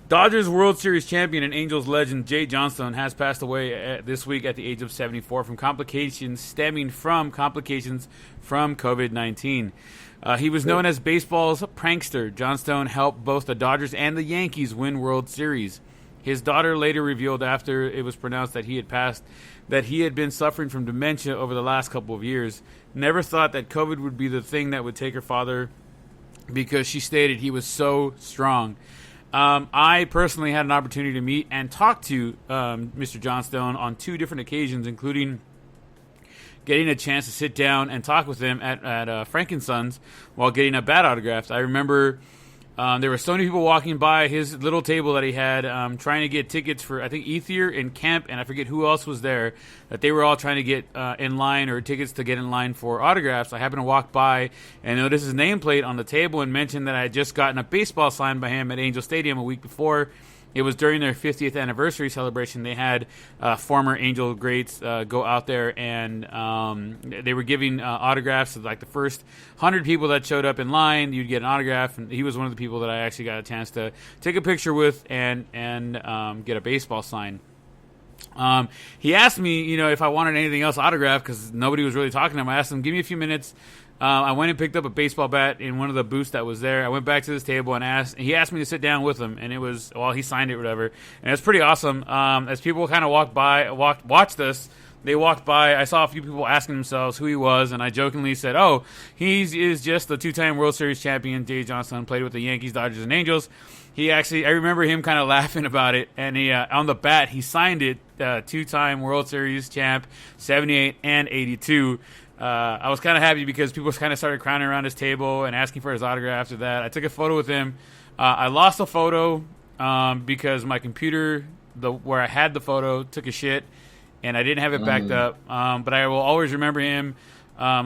Dodgers World Series champion and Angels legend Jay Johnstone has passed away this week at the age of 74 from complications stemming from COVID-19. He was known as baseball's prankster. Johnstone helped both the Dodgers and the Yankees win World Series. His daughter later revealed after it was pronounced that he had passed that he had been suffering from dementia over the last couple of years. Never thought that COVID would be the thing that would take her father, because she stated he was so strong. I personally had an opportunity to meet and talk to Mr. Johnstone on 2 different occasions, including getting a chance to sit down and talk with him at Frank & Sons while getting a bat autographed. I remember there were so many people walking by his little table that he had, trying to get tickets for, I think, Ethier and Kemp, and I forget who else was there, that they were all trying to get in line, or tickets to get in line for autographs. I happened to walk by and notice his nameplate on the table and mentioned that I had just gotten a baseball signed by him at Angel Stadium a week before. It was during their 50th anniversary celebration. They had former Angel greats go out there, and they were giving autographs to like the first 100 people that showed up in line. You'd get an autograph, and he was one of the people that I actually got a chance to take a picture with and get a baseball sign. He asked me, if I wanted anything else autographed, because nobody was really talking to him. I asked him, give me a few minutes. I went and picked up a baseball bat in one of the booths that was there. I went back to this table and he asked me to sit down with him, and he signed it, whatever. And it's pretty awesome. As people kind of watched us, they walked by. I saw a few people asking themselves who he was, and I jokingly said, "Oh, he is just the 2-time World Series champion. Jay Johnstone played with the Yankees, Dodgers, and Angels." I remember him kind of laughing about it, and he on the bat he signed it, 2-time World Series champ, 78 and 82. I was kind of happy because people kind of started crowding around his table and asking for his autograph after that. I took a photo with him. I lost the photo because my computer, where I had the photo, took a shit, and I didn't have it backed up. But I will always remember him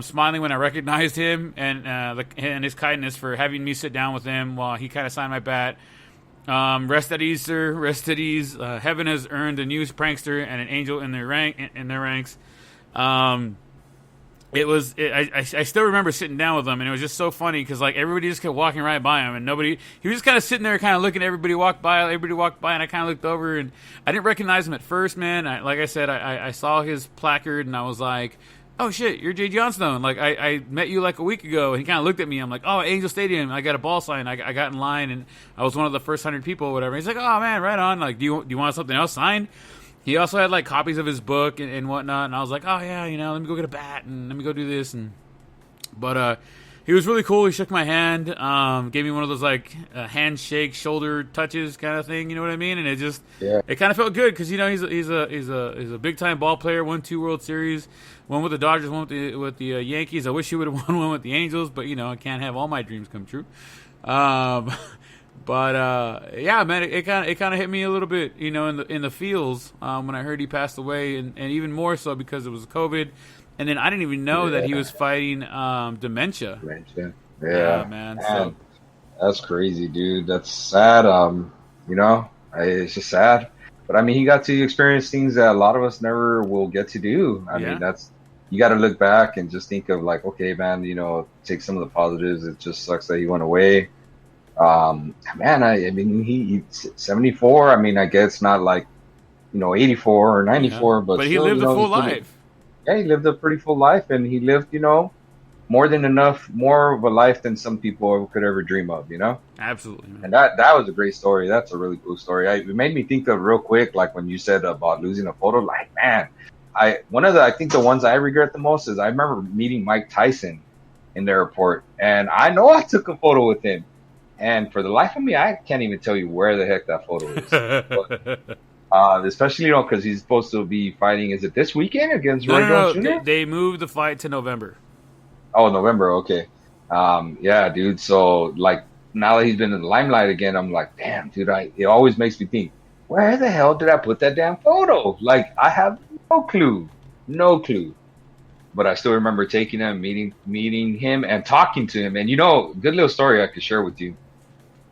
smiling when I recognized him, and his kindness for having me sit down with him while he kind of signed my bat. Rest at ease, sir. Rest at ease. Heaven has earned a new prankster and an angel in their ranks. I still remember sitting down with him, and it was just so funny because like everybody just kept walking right by him, and he was just kind of sitting there, kind of looking at everybody walk by, and I kind of looked over, and I didn't recognize him at first, man. Like I said, I saw his placard, and I was like, "Oh shit, you're Jay Johnstone!" Like I met you like a week ago, and he kind of looked at me. I'm like, "Oh, Angel Stadium, I got a ball sign. I got in line, and I was one of the first 100 people, or whatever." He's like, "Oh man, right on. Like, do you want something else signed?" He also had like copies of his book and whatnot, and I was like, "Oh yeah, let me go get a bat and let me go do this." But he was really cool. He shook my hand, gave me one of those like handshake, shoulder touches kind of thing. You know what I mean? And it kind of felt good because he's a big time ball player. Won 2 World Series, one with the Dodgers, one with the Yankees. I wish he would have won one with the Angels, but I can't have all my dreams come true. But yeah, man, it kind of hit me a little bit, in the feels when I heard he passed away, and even more so because it was COVID, and then I didn't even know that he was fighting dementia. Yeah, man. So that's crazy, dude. That's sad. It's just sad. But I mean, he got to experience things that a lot of us never will get to do. I mean, you got to look back and just think of like, okay, man, take some of the positives. It just sucks that he went away. Man, I mean, he's 74. I mean, I guess not like, 84 or 94, but he still, lived a full life. He lived a pretty full life, and he lived, more than enough, more of a life than some people could ever dream of, Absolutely, man. And that was a great story. That's a really cool story. It made me think of real quick, like when you said about losing a photo, like, man, I think the ones I regret the most is I remember meeting Mike Tyson in the airport, and I know I took a photo with him. And for the life of me, I can't even tell you where the heck that photo is. But, especially, because he's supposed to be fighting. Is it this weekend against Roy Jones No. Jr.? They moved the fight to November. Oh, November. Okay. Yeah, dude. So like now that he's been in the limelight again, I'm like, damn, dude. It always makes me think, where the hell did I put that damn photo? Like, I have no clue, no clue. But I still remember taking him, meeting him, and talking to him. And good little story I could share with you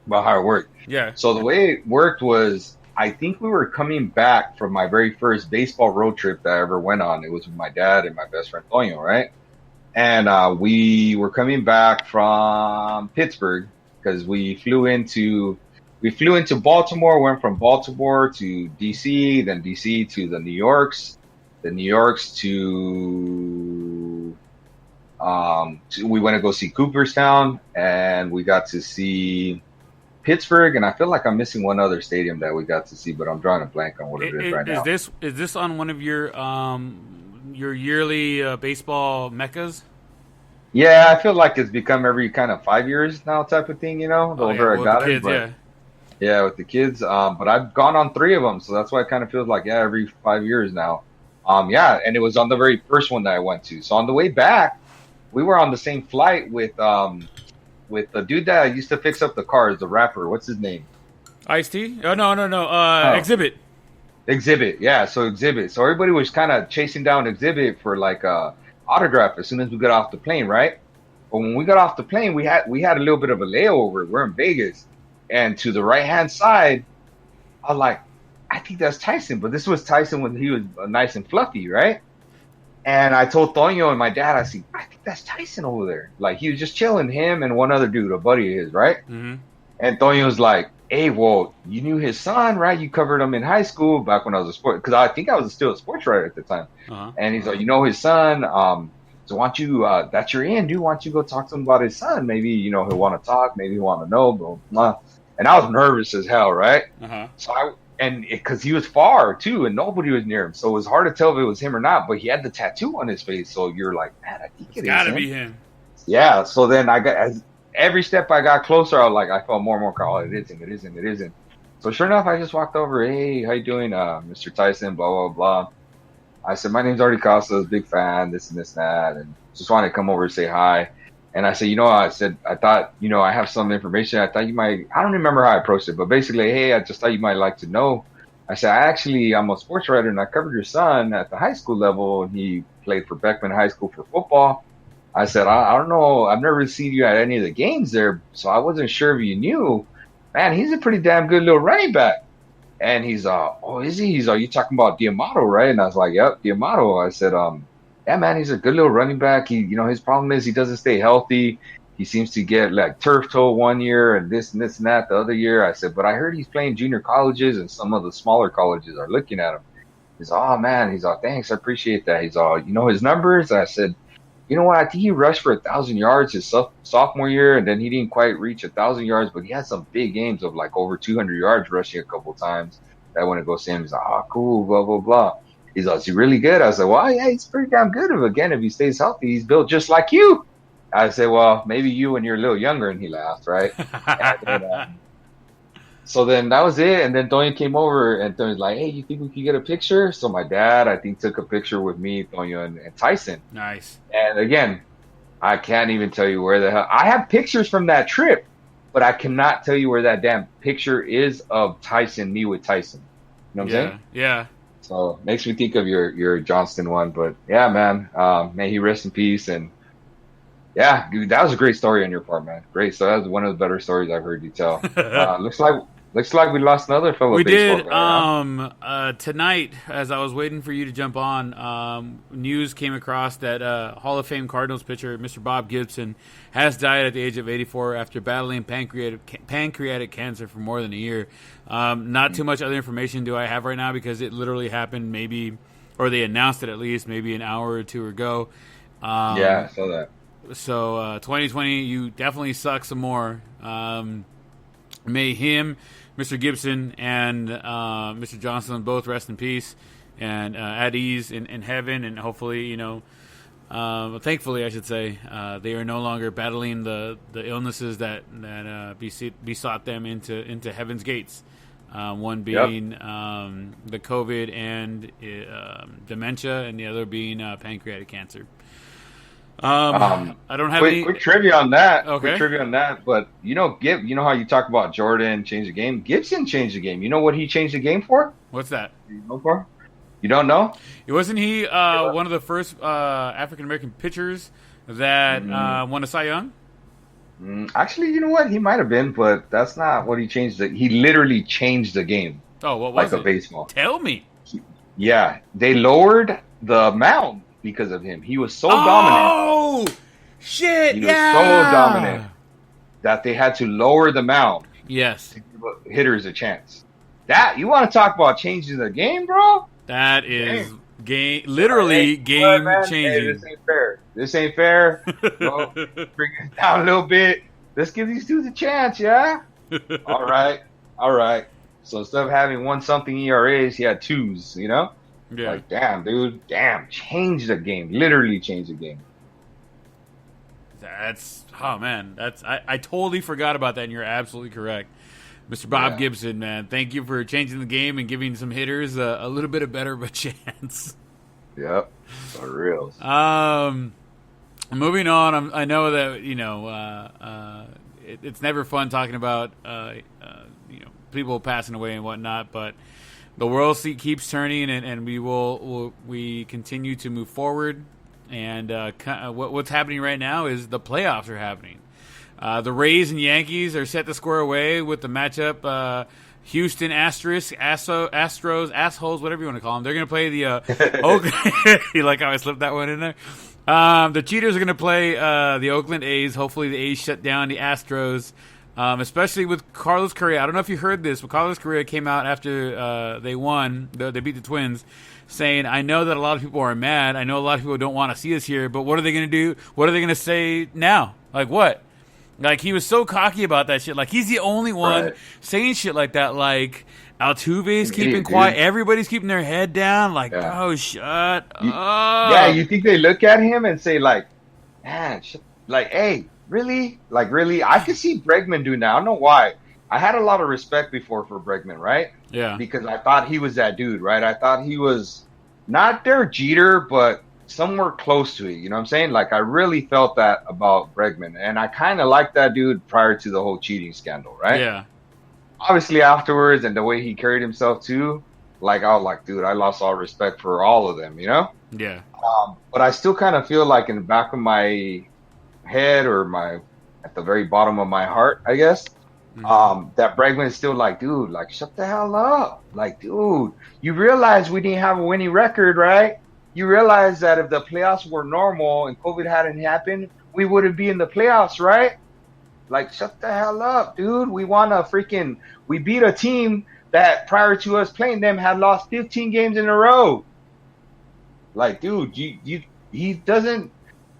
about how it worked. Yeah. So the way it worked was, I think we were coming back from my very first baseball road trip that I ever went on. It was with my dad and my best friend Toño, right? And we were coming back from Pittsburgh because we flew into Baltimore, went from Baltimore to DC, then DC to the New Yorks to we went to go see Cooperstown, and we got to see Pittsburgh, and I feel like I'm missing one other stadium that we got to see, but I'm drawing a blank on what it is right now. Is this on one of your yearly baseball meccas? Yeah, I feel like it's become every kind of 5 years now type of thing, the older I got it. Kids, yeah, with the kids. But I've gone on 3 of them, so that's why it kind of feels like, every 5 years now. Yeah, and it was on the very first one that I went to. So on the way back, we were on the same flight with the dude that used to fix up the cars, the rapper. What's his name? Ice-T? Oh, no. Exhibit. Exhibit, yeah. So Exhibit. So everybody was kind of chasing down Exhibit for like autograph as soon as we got off the plane, right? But when we got off the plane, we had a little bit of a layover. We're in Vegas, and to the right hand side, I was like, I think that's Tyson. But this was Tyson when he was nice and fluffy, right? And I told Toño and my dad, I think that's Tyson over there. Like, he was just chilling, him and one other dude, a buddy of his, right? Mm-hmm. And Toño was like, hey, well, you knew his son, right? You covered him in high school back when I was a sport, because I think I was still a sports writer at the time. Uh-huh. And he's like, his son. So why don't you, that you're in, dude, why don't you go talk to him about his son? Maybe, he'll want to talk. Maybe he'll want to know, blah, blah. And I was nervous as hell, right? Uh-huh. So because he was far too, and nobody was near him, so it was hard to tell if it was him or not. But he had the tattoo on his face, so you're like, man, I think it's gotta be him. Yeah. So then every step I got closer, I felt more and more, oh, it isn't. So sure enough, I just walked over. Hey, how you doing, Mr. Tyson? Blah blah blah. I said, my name's Artie Costas, big fan, this and this and that, and just wanted to come over and say hi. And I said, I thought, I have some information. I thought you might, I don't remember how I approached it, but basically, hey, I just thought you might like to know. I said, I'm a sports writer, and I covered your son at the high school level, and he played for Beckman High School for football. I said, I don't know, I've never seen you at any of the games there, so I wasn't sure if you knew. Man, he's a pretty damn good little running back. And he's, oh, is he? He's, you talking about Diamato, right? And I was like, yep, Diamato. I said, yeah, man, he's a good little running back. He, his problem is he doesn't stay healthy. He seems to get like turf toe one year and this and that the other year. I said, but I heard he's playing junior colleges, and some of the smaller colleges are looking at him. He's, oh man, he's all, thanks, I appreciate that. He's all, his numbers. I said, you know what? I think he rushed for 1,000 yards his sophomore year, and then he didn't quite reach 1,000 yards, but he had some big games of like over 200 yards rushing a couple times. I went to go see him. He's like, oh, cool, blah blah blah. He's like, is he really good? I said, well, yeah, he's pretty damn good. If he stays healthy, he's built just like you. I said, well, maybe you when you're a little younger. And he laughed, right? So then that was it. And then Toño came over, and Toño's like, hey, you think we could get a picture? So my dad, I think, took a picture with me, Toño, and Tyson. Nice. And again, I can't even tell you where the hell. I have pictures from that trip, but I cannot tell you where that damn picture is of Tyson, me with Tyson. You know what I'm saying? Yeah. So makes me think of your Johnston one, but yeah, man, may he rest in peace. And yeah, dude, that was a great story on your part, man. Great. So that was one of the better stories I've heard you tell. Looks like we lost another fellow. We baseball did. guy, huh? Tonight, as I was waiting for you to jump on, news came across that Hall of Fame Cardinals pitcher Mr. Bob Gibson has died at the age of 84 after battling pancreatic cancer for more than a year. Not too much other information do I have right now, because it literally happened or they announced it at least maybe an hour or two ago. Yeah, I saw that. So 2020, you definitely suck some more. May him, Mr. Gibson, and Mr. Johnson both rest in peace and at ease in heaven, and hopefully, Thankfully, I should say, they are no longer battling the illnesses that besought them into heaven's gates. One being the COVID and dementia, and the other being pancreatic cancer. I don't have any quick trivia on that. Okay. Quick trivia on that. But you know how you talk about Jordan changed the game? Gibson changed the game. You know what he changed the game for? What's that? You know for? You don't know? Wasn't he one of the first African American pitchers that won a Cy Young? Actually, you know what? He might have been, but that's not what he changed. He literally changed the game. Oh, what was like a baseball? Tell me. Yeah, they lowered the mound because of him. He was so dominant. Oh, shit! He was so dominant that they had to lower the mound. Yes, to give hitters a chance. That you want to talk about changing the game, bro? That is literally game changing. Hey, this ain't fair. Bro, bring it down a little bit. Let's give these dudes a chance, yeah? All right. So instead of having 1-something ERAs, he had 2s, you know? Yeah. Like, damn, dude. Change the game. Literally change the game. I totally forgot about that, and you're absolutely correct. Mr. Bob Gibson, man, thank you for changing the game and giving some hitters a little bit better of a chance. Yep, for real. Moving on, I know that it's never fun talking about people passing away and whatnot, but the world keeps turning, and we continue to move forward. And what's happening right now is the playoffs are happening. The Rays and Yankees are set to square away with the matchup. Houston Astros, assholes, whatever you want to call them. They're going to play the Oakland. You like how I slipped that one in there? The Cheaters are going to play the Oakland A's. Hopefully the A's shut down the Astros, especially with Carlos Correa. I don't know if you heard this, but Carlos Correa came out after they won. They beat the Twins, saying, I know that a lot of people are mad. I know a lot of people don't want to see us here, but what are they going to do? What are they going to say now? Like what? Like, he was so cocky about that shit. Like, he's the only one saying shit like that. Like, Altuve's keeping quiet. Dude. Everybody's keeping their head down. Like, bro, shut up. Yeah, you think they look at him and say, like, man, hey, really? Like, really? I could see Bregman doing that. I don't know why. I had a lot of respect before for Bregman, right? Yeah. Because I thought he was that dude, right? I thought he was not their Jeter, but somewhere close to it, you know what I'm saying? Like, I really felt that about Bregman, and I kind of liked that dude prior to the whole cheating scandal, right? Yeah. Obviously, afterwards, and the way he carried himself too, like, I was like, dude, I lost all respect for all of them, you know? Yeah. But I still kind of feel like in the back of my head or at the very bottom of my heart, I guess, that Bregman is still like, dude, like, shut the hell up. Like, dude, you realize we didn't have a winning record, right? You realize that if the playoffs were normal and COVID hadn't happened, we wouldn't be in the playoffs, right? Like, shut the hell up, dude. We beat a team that prior to us playing them had lost 15 games in a row. Like, dude, he doesn't,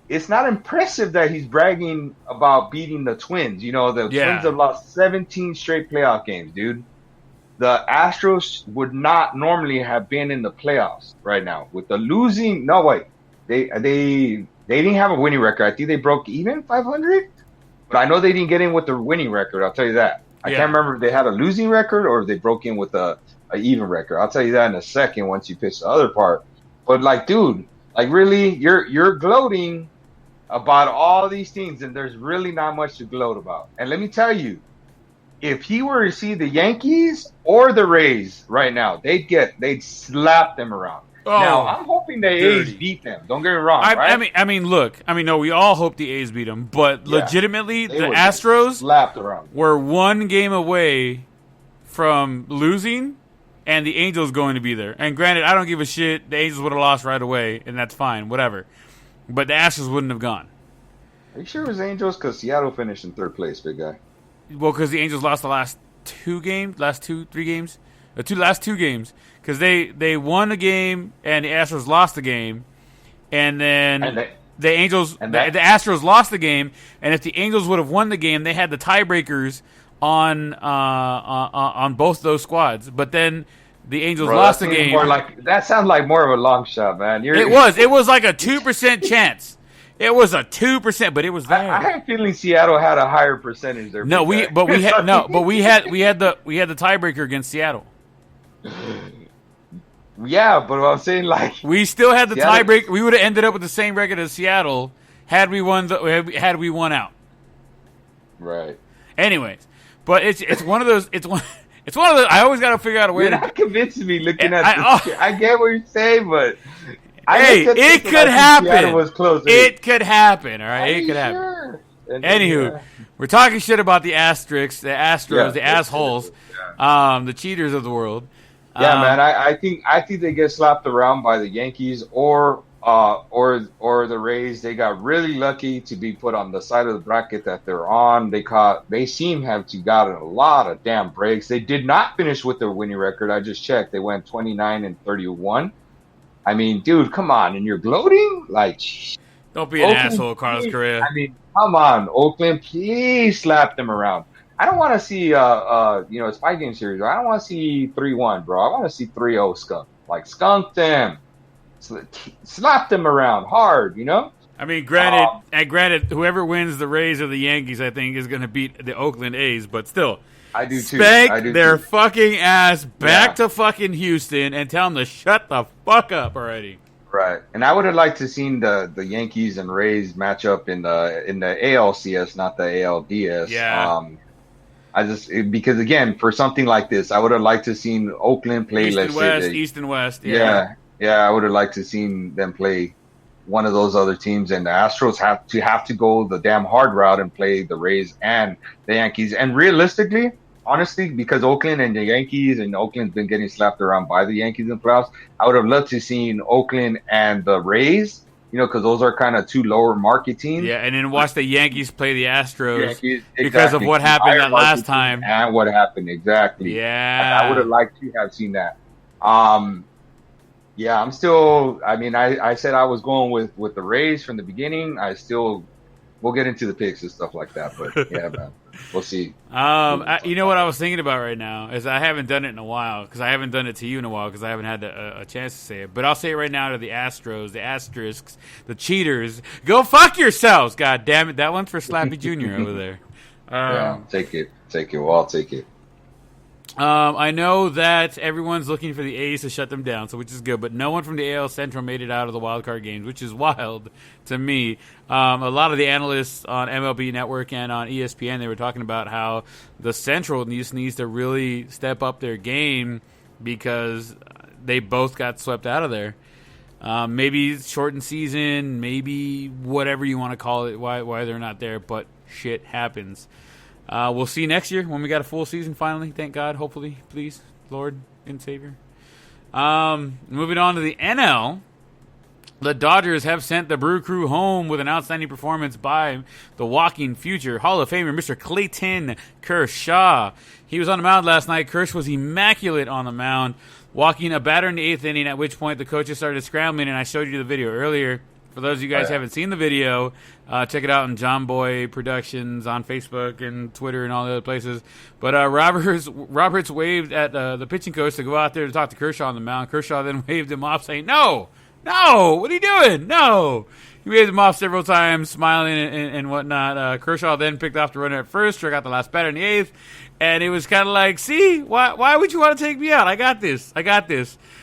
it's not impressive that he's bragging about beating the Twins. You know, the Twins have lost 17 straight playoff games, dude. The Astros would not normally have been in the playoffs right now with the losing. No, wait, they didn't have a winning record. I think they broke even 500, but I know they didn't get in with the winning record. I'll tell you that. I can't remember if they had a losing record or if they broke in with a even record. I'll tell you that in a second once you pitch the other part. But like, dude, like really, you're gloating about all these things, and there's really not much to gloat about. And let me tell you, if he were to see the Yankees or the Rays right now, they'd slap them around. Oh, now, I'm hoping the A's beat them. Don't get me wrong, right? No, we all hope the A's beat them, but legitimately, the Astros slapped around. Were one game away from losing, and the Angels going to be there. And granted, I don't give a shit. The Angels would have lost right away, and that's fine, whatever. But the Astros wouldn't have gone. Are you sure it was Angels? Because Seattle finished in third place, big guy. Well, because the Angels lost the last two games. Because they won a game and the Astros lost the game, and then the Astros lost the game. And if the Angels would have won the game, they had the tiebreakers on both those squads. But then the Angels Bro, lost the game. That sounds like more of a long shot, man. It was like a 2% chance. It was a 2%, but it was there. I have a feeling Seattle had a higher percentage there. No, we had the tiebreaker against Seattle. Yeah, but I'm saying, like, we still had the tiebreaker. We would have ended up with the same record as Seattle had we won out. Right. Anyways, but it's one of those. It's one of those. I always got to figure out a way. You're not convincing me looking at this. I get what you're saying, but it could happen. Seattle was close. It could happen. All right, it could happen. Anywho, we're talking shit about the Asterisks, the Astros, the assholes, the cheaters of the world. Yeah, man. I think they get slapped around by the Yankees or the Rays. They got really lucky to be put on the side of the bracket that they're on. They seem to have gotten a lot of damn breaks. They did not finish with their winning record. I just checked. They went 29-31. I mean, dude, come on. And you're gloating? Like, don't be an asshole, Carlos Correa. I mean, come on, Oakland, please slap them around. I don't want to see it's 5-game series. I don't want to see 3-1, bro. I want to see 3-0 skunk. Like, skunk them. Slap them around hard, you know? I mean, granted, whoever wins the Rays or the Yankees, I think, is going to beat the Oakland A's, but still. I do too. Spank their fucking ass back to fucking Houston and tell them to shut the fuck up already. Right. And I would have liked to seen the Yankees and Rays match up in the ALCS, not the ALDS. Yeah. Because again, for something like this, I would have liked to seen Oakland play East and West. Yeah. I would have liked to seen them play one of those other teams, and the Astros have to go the damn hard route and play the Rays and the Yankees. And realistically, honestly, because Oakland and the Yankees and Oakland's been getting slapped around by the Yankees in playoffs, I would have loved to seen Oakland and the Rays, because those are kind of two lower market teams. Yeah, and then watch the Yankees play the Astros because of what happened that last time. And what happened, exactly. Yeah. I would have liked to have seen that. Yeah, I'm still. I mean, I said I was going with the Rays from the beginning. We'll get into the picks and stuff like that, but yeah, man, we'll see. You know what I was thinking about right now is I haven't done it in a while because I haven't done it to you in a while because I haven't had a chance to say it. But I'll say it right now to the Astros, the Asterisks, the cheaters. Go fuck yourselves! God damn it, that one's for Slappy Jr. over there. Yeah, take it. Well, I'll take it. I know that everyone's looking for the A's to shut them down, so which is good, but no one from the AL Central made it out of the wild card games, which is wild to me. A lot of the analysts on MLB Network and on ESPN, they were talking about how the Central needs to really step up their game because they both got swept out of there. Maybe shortened season, maybe whatever you want to call it, why they're not there, but shit happens. We'll see next year when we got a full season finally. Thank God. Hopefully. Please. Lord and Savior. Moving on to the NL. The Dodgers have sent the Brew Crew home with an outstanding performance by the walking future Hall of Famer, Mr. Clayton Kershaw. He was on the mound last night. Kersh was immaculate on the mound, walking a batter in the 8th inning, at which point the coaches started scrambling, and I showed you the video earlier. For those of you guys who haven't seen the video, check it out on John Boy Productions on Facebook and Twitter and all the other places. But Roberts waved at the pitching coach to go out there to talk to Kershaw on the mound. Kershaw then waved him off, saying, No, what are you doing? No. He waved him off several times, smiling and whatnot. Kershaw then picked off the runner at first, struck out the last batter in the 8th. And it was kind of like, see, why would you want to take me out? I got this.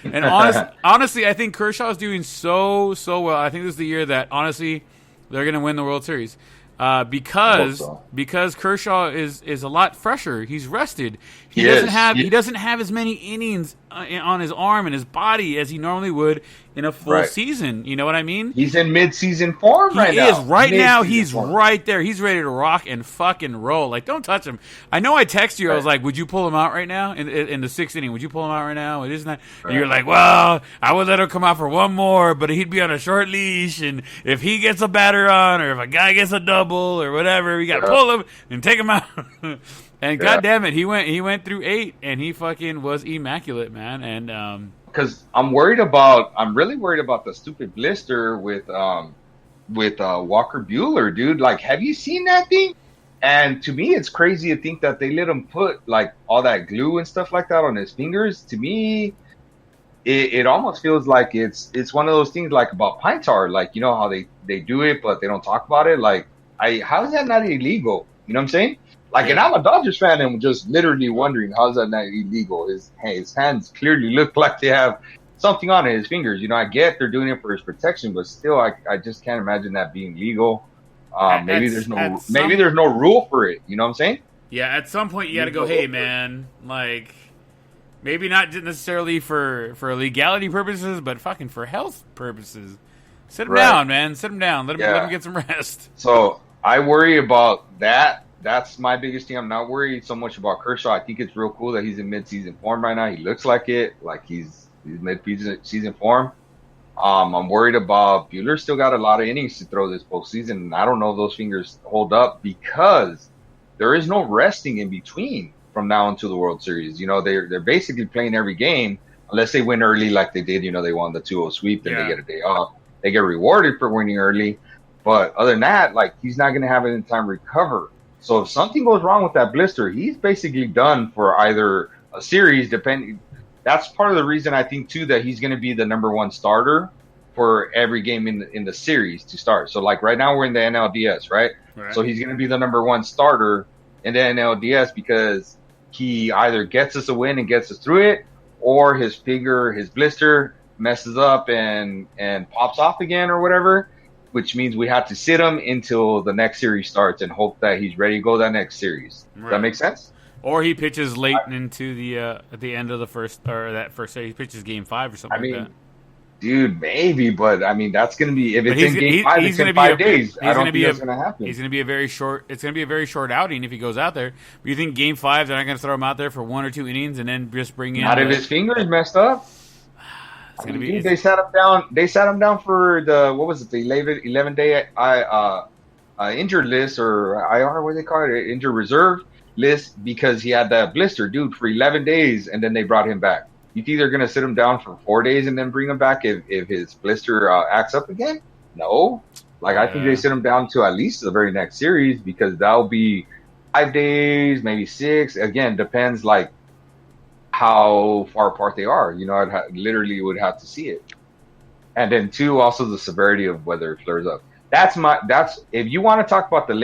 And honestly, I think Kershaw is doing so well. I think this is the year that, honestly, they're going to win the World Series. Because Kershaw is a lot fresher. He's rested. He doesn't have as many innings on his arm and his body as he normally would in a full season. You know what I mean? He's in mid-season form right now. He is. Right now, he's right there. He's ready to rock and fucking roll. Like, don't touch him. I know I texted you. I was like, would you pull him out right now in the 6th inning? Would you pull him out right now? It isn't that. And you're like, well, I would let him come out for one more, but he'd be on a short leash. And if he gets a batter on or if a guy gets a double or whatever, we got to pull him and take him out. And goddamn it, he went through 8 and he fucking was immaculate, man. And because I'm really worried about the stupid blister with Walker Buehler, dude. Like, have you seen that thing? And to me, it's crazy to think that they let him put like all that glue and stuff like that on his fingers. To me, it almost feels like it's one of those things like about pine tar, like you know how they do it, but they don't talk about it. Like, how is that not illegal? You know what I'm saying? Like, and I'm a Dodgers fan, and just literally wondering how is that not illegal? His hands clearly look like they have something on his fingers. You know, I get they're doing it for his protection, but still, I just can't imagine that being legal. Maybe there's no rule for it. You know what I'm saying? Yeah, at some point you got to go, hey man, like maybe not necessarily for legality purposes, but fucking for health purposes. Sit him down, man. Sit him down. Let him get some rest. So I worry about that. That's my biggest thing. I'm not worried so much about Kershaw. I think it's real cool that he's in mid-season form right now. He looks like it, like he's mid-season form. I'm worried about Buehler. Still got a lot of innings to throw this postseason, and I don't know if those fingers hold up because there is no resting in between from now until the World Series. You know, they're basically playing every game unless they win early like they did. You know, they won the 2-0 sweep, then they get a day off. They get rewarded for winning early. But other than that, like, he's not going to have any time to recover. So if something goes wrong with that blister, he's basically done for either a series, depending. That's part of the reason I think, too, that he's going to be the number one starter for every game in the series to start. So, like, right now we're in the NLDS, right? So he's going to be the number one starter in the NLDS because he either gets us a win and gets us through it, or his blister messes up and pops off again or whatever, which means we have to sit him until the next series starts and hope that he's ready to go that next series. Does that make sense? Or he pitches late into the at the end of the first series. He pitches game 5 or something like that. Dude, maybe, but I mean that's going to be if it's in game 5. It's in 5 days. I don't think that's going to happen. He's going to be a very short. It's going to be a very short outing if he goes out there. But you think game 5 they're not going to throw him out there for 1 or 2 innings and then just bring in? Not if his fingers messed up. They sat him down. They sat him down for the 11-day injured list or IR, what do they call it, injured reserve list, because he had that blister, dude, for 11 days, and then they brought him back. You think they're gonna sit him down for 4 days and then bring him back if his blister acts up again? No. Like, I think they sit him down to at least the very next series, because that'll be 5 days, maybe 6. Again, depends like how far apart they are. You know, literally would have to see it. And then 2, also the severity of whether it flares up. That's if you want to talk about the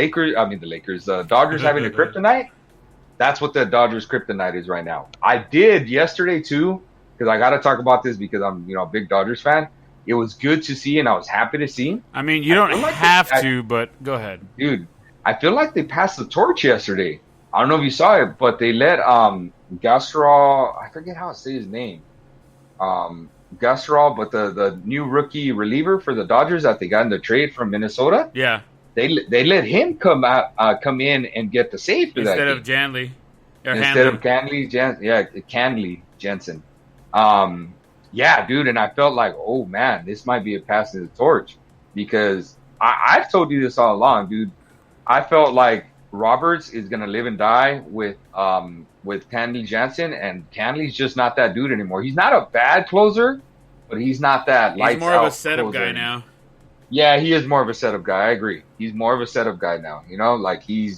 Dodgers having a kryptonite, that's what the Dodgers kryptonite is right now. I did yesterday too, because I got to talk about this because I'm, a big Dodgers fan. It was good to see, and I was happy to see. I mean, you don't have to, but go ahead. Dude, I feel like they passed the torch yesterday. I don't know if you saw it, but they let Gastrol, I forget how to say his name. Gastrol, but the new rookie reliever for the Dodgers that they got in the trade from Minnesota. Yeah. They let him come in and get the save for instead that of Janley. Instead of Canley Jensen. Yeah, dude, and I felt like, oh man, this might be a passing the torch, because I've told you this all along, dude. I felt like Roberts is gonna live and die with Canley Jansen, and Canley's just not that dude anymore. He's not a bad closer, but he's not that lights out. He's more of a setup guy now. Yeah, he is more of a setup guy. I agree. He's more of a setup guy now. Like he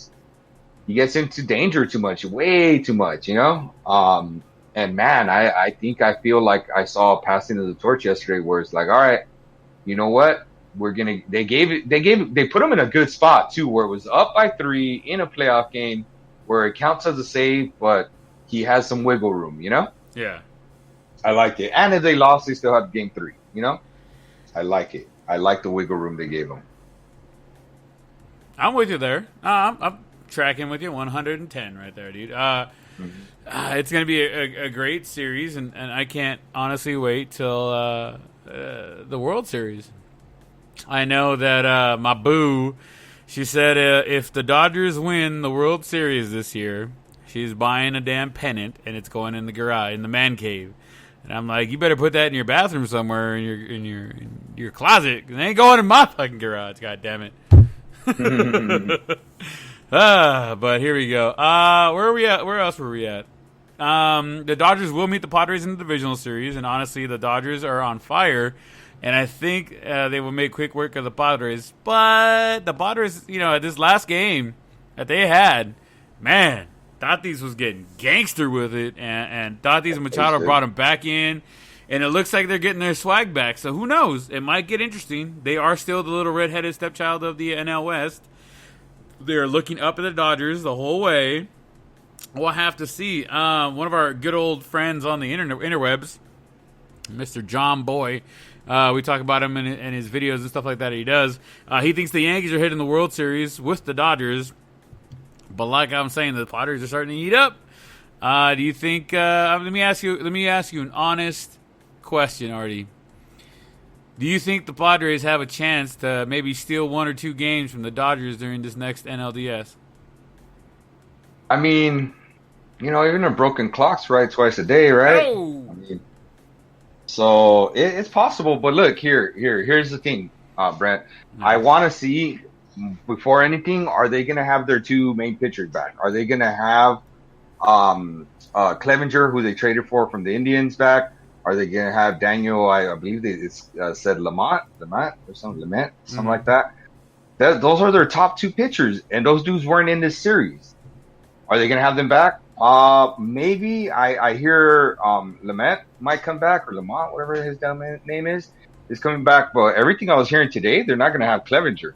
gets into danger too much, way too much. And man, I feel like I saw a passing of the torch yesterday, where it's like, all right, you know what? They put him in a good spot too, where it was up by 3 in a playoff game, where it counts as a save, but he has some wiggle room. Yeah, I like it. And if they lost, they still had game 3. I like it. I like the wiggle room they gave him. I'm with you there. I'm tracking with you 110 right there, dude. It's going to be a great series, and I can't honestly wait till the World Series. I know that my boo, she said if the Dodgers win the World Series this year, she's buying a damn pennant, and it's going in the garage, in the man cave. And I'm like, you better put that in your bathroom somewhere, in your closet. It ain't going in my fucking garage. God damn it. But here we go. Where are we at? Where else were we at? The Dodgers will meet the Padres in the divisional series, and honestly, the Dodgers are on fire, and I think they will make quick work of the Padres. But the Padres, at this last game, that they had, man, Tatis was getting gangster with it, and Tatis and Machado brought him back in, and it looks like they're getting their swag back. So who knows? It might get interesting. They are still the little redheaded stepchild of the NL West. They're looking up at the Dodgers the whole way. We'll have to see. One of our good old friends on the interwebs, Mr. John Boy, we talk about him in his videos and stuff like that he does. He thinks the Yankees are hitting the World Series with the Dodgers. But like I'm saying, the Padres are starting to heat up. Do you think? Let me ask you an honest question, Artie. Do you think the Padres have a chance to maybe steal 1 or 2 games from the Dodgers during this next NLDS? I mean, even a broken clock's right twice a day, right? Oh. I mean, so it's possible. But look, here's the thing, Brent. Mm-hmm. I want to see, before anything, are they going to have their 2 main pitchers back? Are they going to have Clevenger, who they traded for from the Indians, back? Are they going to have Daniel? I believe it's said Lamont or something, like that. Those are their top 2 pitchers, and those dudes weren't in this series. Are they going to have them back? Maybe. I hear Lamont might come back, or Lamont, whatever his damn name is coming back. But everything I was hearing today, they're not going to have Clevenger.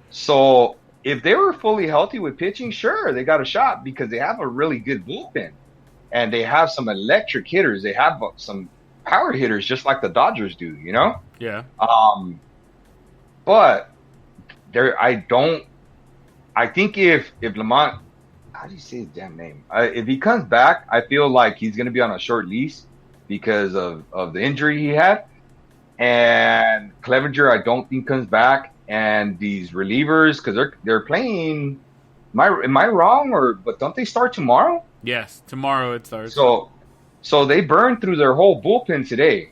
So if they were fully healthy with pitching, sure, they got a shot because they have a really good bullpen. And they have some electric hitters. They have some power hitters just like the Dodgers do, Yeah. But I think if Lamont, how do you say his damn name? If he comes back, I feel like he's going to be on a short leash because of the injury he had. And Clevenger, I don't think comes back. And these relievers, because they're playing. Am I wrong? But don't they start tomorrow? Yes, tomorrow it starts. So they burned through their whole bullpen today.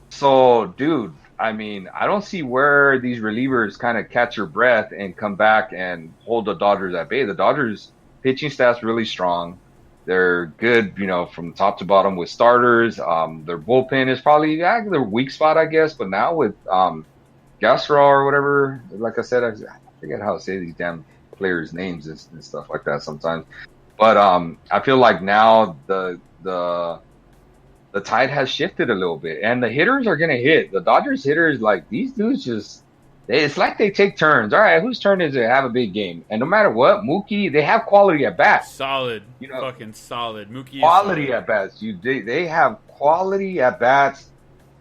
So, dude, I mean, I don't see where these relievers kind of catch their breath and come back and hold the Dodgers at bay. The Dodgers pitching staff's really strong. They're good, from top to bottom with starters. Their bullpen is probably their weak spot, I guess. But now with Gasro or whatever, like I said, I forget how to say these damn players' names and stuff like that sometimes. But I feel like now the tide has shifted a little bit, and the hitters are gonna hit. The Dodgers hitters, like these dudes, it's like they take turns. All right, whose turn is it to have a big game? And no matter what, Mookie, they have quality at bats. Solid, fucking solid. Mookie quality at bats. They have quality at bats,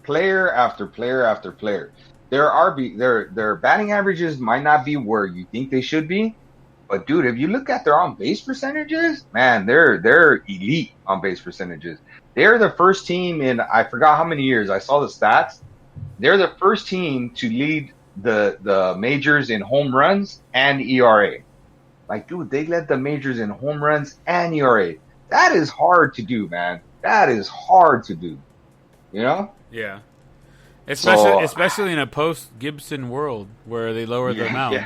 player after player after player. Their batting averages might not be where you think they should be. But dude, if you look at their on-base percentages, man, they're elite on-base percentages. They're the first team in, I forgot how many years, I saw the stats. They're the first team to lead the majors in home runs and ERA. Like, dude, they led the majors in home runs and ERA. That is hard to do, man. That is hard to do. Yeah. Especially in a post-Gibson world where they lower the amount,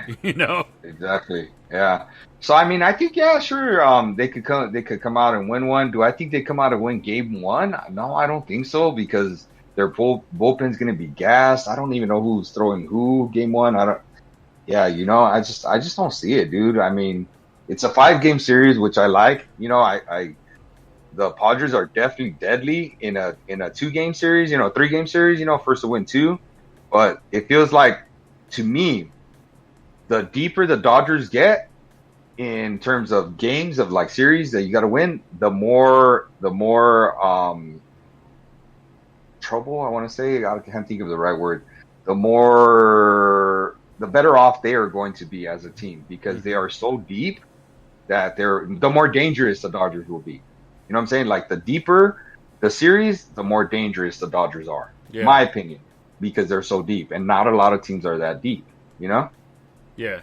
Exactly. Yeah. So I mean, I think sure. They could come out and win one. Do I think they come out and win game 1? No, I don't think so because their bullpen's going to be gassed. I don't even know who's throwing who game 1. I don't. Yeah, I just don't see it, dude. I mean, it's a 5-game series, which I like. The Padres are definitely deadly in a 2-game series, 3-game series, first to win 2. But it feels like, to me, the deeper the Dodgers get in terms of games of like series that you got to win, the more trouble, I want to say, I can't think of the right word, the better off they are going to be as a team because they are so deep that the more dangerous the Dodgers will be. You know what I'm saying? Like, the deeper the series, the more dangerous the Dodgers are, in my opinion, because they're so deep, and not a lot of teams are that deep, Yeah.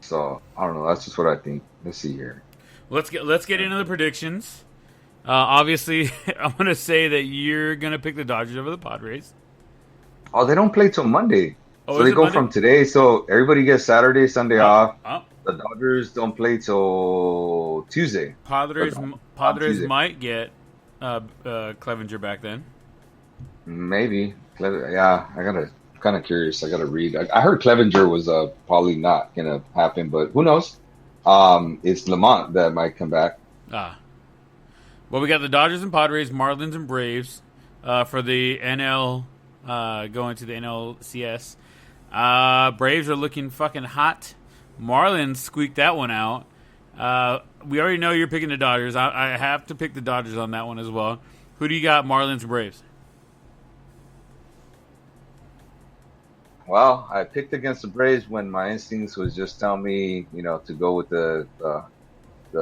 So, I don't know. That's just what I think. Let's see here. Let's get into the predictions. Obviously, I'm going to say that you're going to pick the Dodgers over the Padres. Oh, they don't play till Monday. Oh, so they go Monday? From today. So everybody gets Saturday, Sunday off. Oh. The Dodgers don't play till Tuesday. Padres might get Clevenger back then. Maybe. Yeah, kind of curious. I gotta read. I heard Clevenger was probably not gonna happen, but who knows? It's Lamont that might come back. Ah. Well, we got the Dodgers and Padres, Marlins and Braves for the NL, going to the NLCS. Braves are looking fucking hot. Marlins squeaked that one out. We already know you're picking the Dodgers. I have to pick the Dodgers on that one as well. Who do you got, Marlins and Braves? Well, I picked against the Braves when my instincts was just telling me, to go with the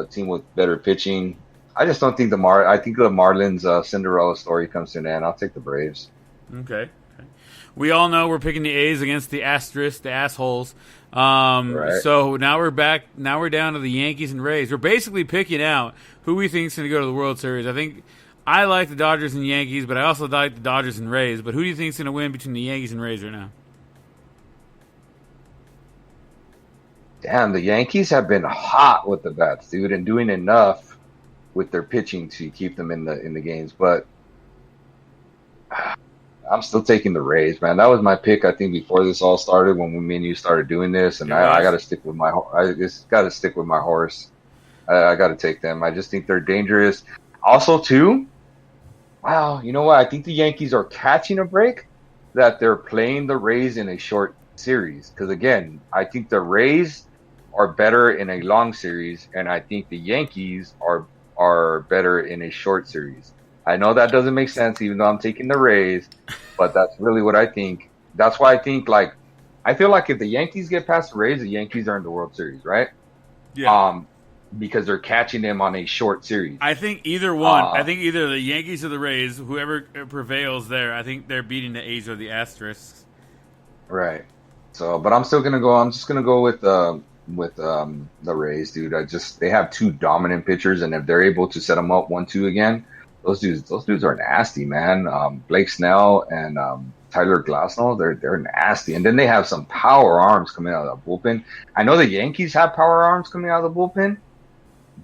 team with better pitching. I just don't think I think the Marlins Cinderella story comes to an end. I'll take the Braves. Okay. We all know we're picking the A's against the Asterisk, the assholes. Right. So now we're back. Now we're down to the Yankees and Rays. We're basically picking out who we think is going to go to the World Series. I think I like the Dodgers and Yankees, but I also like the Dodgers and Rays. But who do you think is going to win between the Yankees and Rays right now? Damn, the Yankees have been hot with the bats, dude, and doing enough with their pitching to keep them in the games. But I'm still taking the Rays, man. That was my pick, I think, before this all started, when me and you started doing this, and I got to stick with I just got to stick with my horse. I got to take them. I just think they're dangerous. Also, too, wow, you know what? I think the Yankees are catching a break that they're playing the Rays in a short series. Because again, I think the Rays are better in a long series, and I think the Yankees are better in a short series. I know that doesn't make sense, even though I'm taking the Rays, but that's really what I think. That's why I think, I feel like if the Yankees get past the Rays, the Yankees are in the World Series, right? Yeah. Because they're catching them on a short series. I think either one. I think either the Yankees or the Rays, whoever prevails there, I think they're beating the A's or the Asterisks. Right. So, but I'm still gonna go. I'm just gonna go with the Rays, dude. They have two dominant pitchers, and if they're able to set them up 1-2 again, those dudes are nasty, man. Blake Snell and Tyler Glasnow, they're nasty, and then they have some power arms coming out of the bullpen. I know the Yankees have power arms coming out of the bullpen,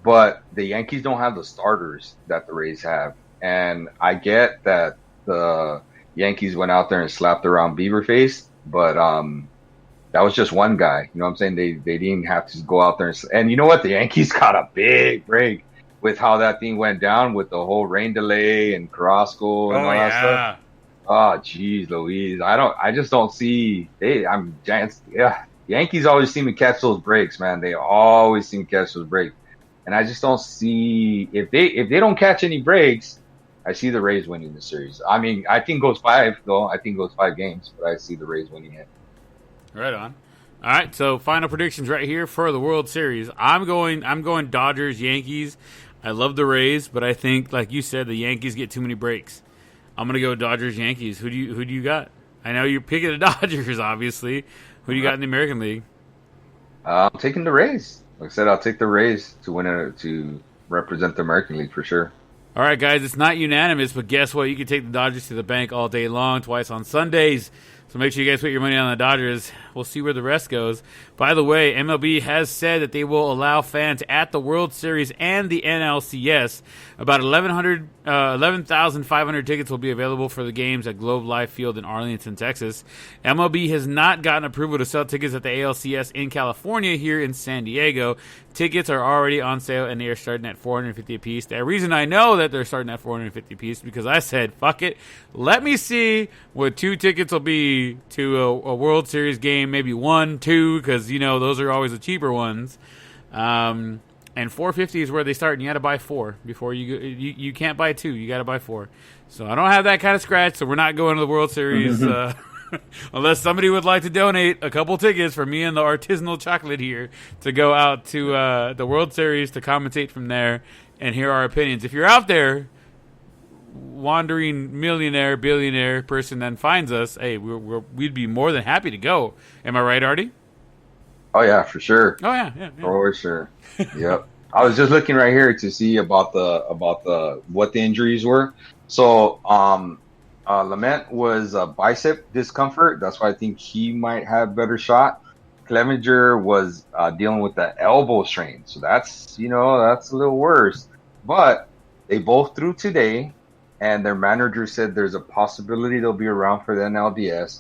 but the Yankees don't have the starters that the Rays have. And I get that the Yankees went out there and slapped around Beaverface, but that was just one guy. You know what I'm saying? They didn't have to go out there. And you know what? The Yankees got a big break with how that thing went down with the whole rain delay and Carrasco and all that stuff. Oh, geez, Louise. I just don't see. Yankees always seem to catch those breaks, man. They always seem to catch those breaks. And I just don't see, if they don't catch any breaks, I see the Rays winning the series. I mean, I think it goes 5, though. I think it goes 5 games, but I see the Rays winning it. Right on. All right, so final predictions right here for the World Series. I'm going Dodgers, Yankees. I love the Rays, but I think, like you said, the Yankees get too many breaks. I'm gonna go Dodgers, Yankees. Who do you got? I know you're picking the Dodgers, obviously. Who do you got in the American League? I'm taking the Rays. Like I said, I'll take the Rays to represent the American League for sure. All right, guys, it's not unanimous, but guess what? You can take the Dodgers to the bank all day long, twice on Sundays. So make sure you guys put your money on the Dodgers. We'll see where the rest goes. By the way, MLB has said that they will allow fans at the World Series and the NLCS. About 11,500 tickets will be available for the games at Globe Life Field in Arlington, Texas. MLB has not gotten approval to sell tickets at the ALCS in California here in San Diego. Tickets are already on sale, and they are starting at $450 a piece. The reason I know that they're starting at $450 a piece because I said, fuck it. Let me see what 2 tickets will be to a World Series game, maybe 1, 2, because, those are always the cheaper ones. And $450 is where they start, and you got to buy 4 before you go. You can't buy 2. You got to buy 4. So I don't have that kind of scratch, so we're not going to the World Series unless somebody would like to donate a couple tickets for me and the artisanal chocolate here to go out to the World Series to commentate from there and hear our opinions. If you're out there, wandering millionaire, billionaire person that finds us, hey, we'd be more than happy to go. Am I right, Artie? Oh yeah, for sure. Oh yeah. For sure. Yep. I was just looking right here to see about the what the injuries were. So Lament was a bicep discomfort. That's why I think he might have better shot. Clevenger was dealing with the elbow strain, so that's a little worse. But they both threw today, and their manager said there's a possibility they'll be around for the NLDS.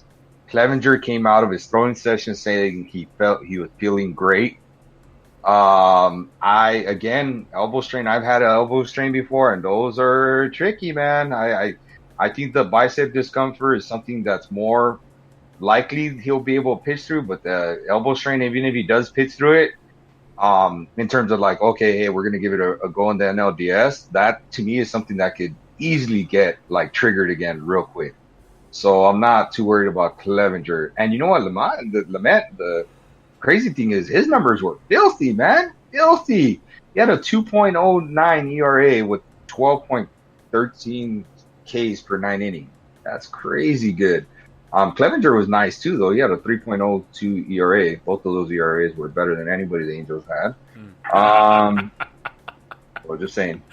Clevenger came out of his throwing session saying he felt he was feeling great. Elbow strain. I've had an elbow strain before, and those are tricky, man. I think the bicep discomfort is something that's more likely he'll be able to pitch through, but the elbow strain, even if he does pitch through it, in terms of like, okay, hey, we're gonna give it a go in the NLDS. That to me is something that could easily get like triggered again real quick. So I'm not too worried about Clevenger. And you know what, Lamette, the crazy thing is his numbers were filthy, man. Filthy. He had a 2.09 ERA with 12.13 Ks per 9 innings. That's crazy good. Clevenger was nice too, though. He had a 3.02 ERA. Both of those ERAs were better than anybody the Angels had. Well, just saying.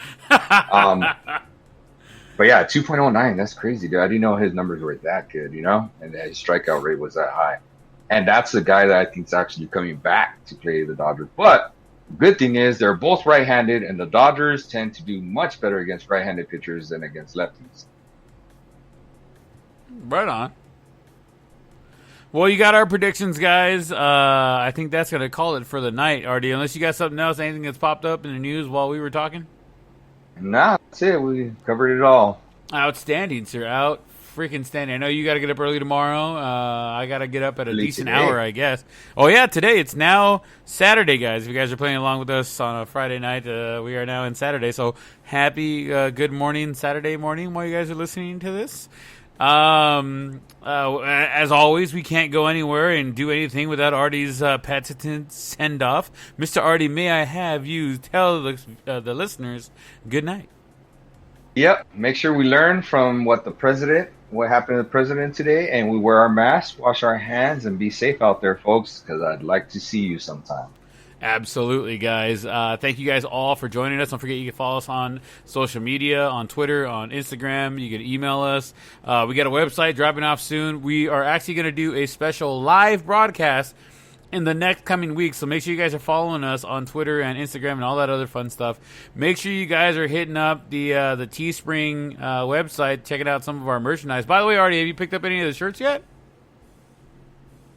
But yeah, 2.09, that's crazy, dude. I didn't know his numbers were that good, you know? And his strikeout rate was that high. And that's the guy that I think is actually coming back to play the Dodgers. But the good thing is they're both right-handed, and the Dodgers tend to do much better against right-handed pitchers than against lefties. Right on. Well, you got our predictions, guys. I think that's going to call it for the night, Artie. Unless you got something else, anything that's popped up in the news while we were talking? Nah, that's it. We covered it all. Outstanding, sir. Out freaking standing. I know you got to get up early tomorrow. I got to get up at a decent hour, I guess. Oh, yeah, today. It's now Saturday, guys. If you guys are playing along with us on a Friday night, we are now in Saturday. So happy good morning, Saturday morning while you guys are listening to this. As always, we can't go anywhere and do anything without Artie's patented send-off. Mr. Artie, may I have you tell the listeners good night? Yep. Make sure we learn from what happened to the president today, and we wear our masks, wash our hands, and be safe out there, folks, because I'd like to see you sometime. Absolutely, guys. Thank you guys all for joining us. Don't forget you can follow us on social media, on Twitter, on Instagram. You can email us. We got a website dropping off soon. We are actually going to do a special live broadcast in the next coming week, so make sure you guys are following us on Twitter and Instagram and all that other fun stuff. Make sure you guys are hitting up the Teespring website, checking out some of our merchandise. By the way, Artie, have you picked up any of the shirts yet?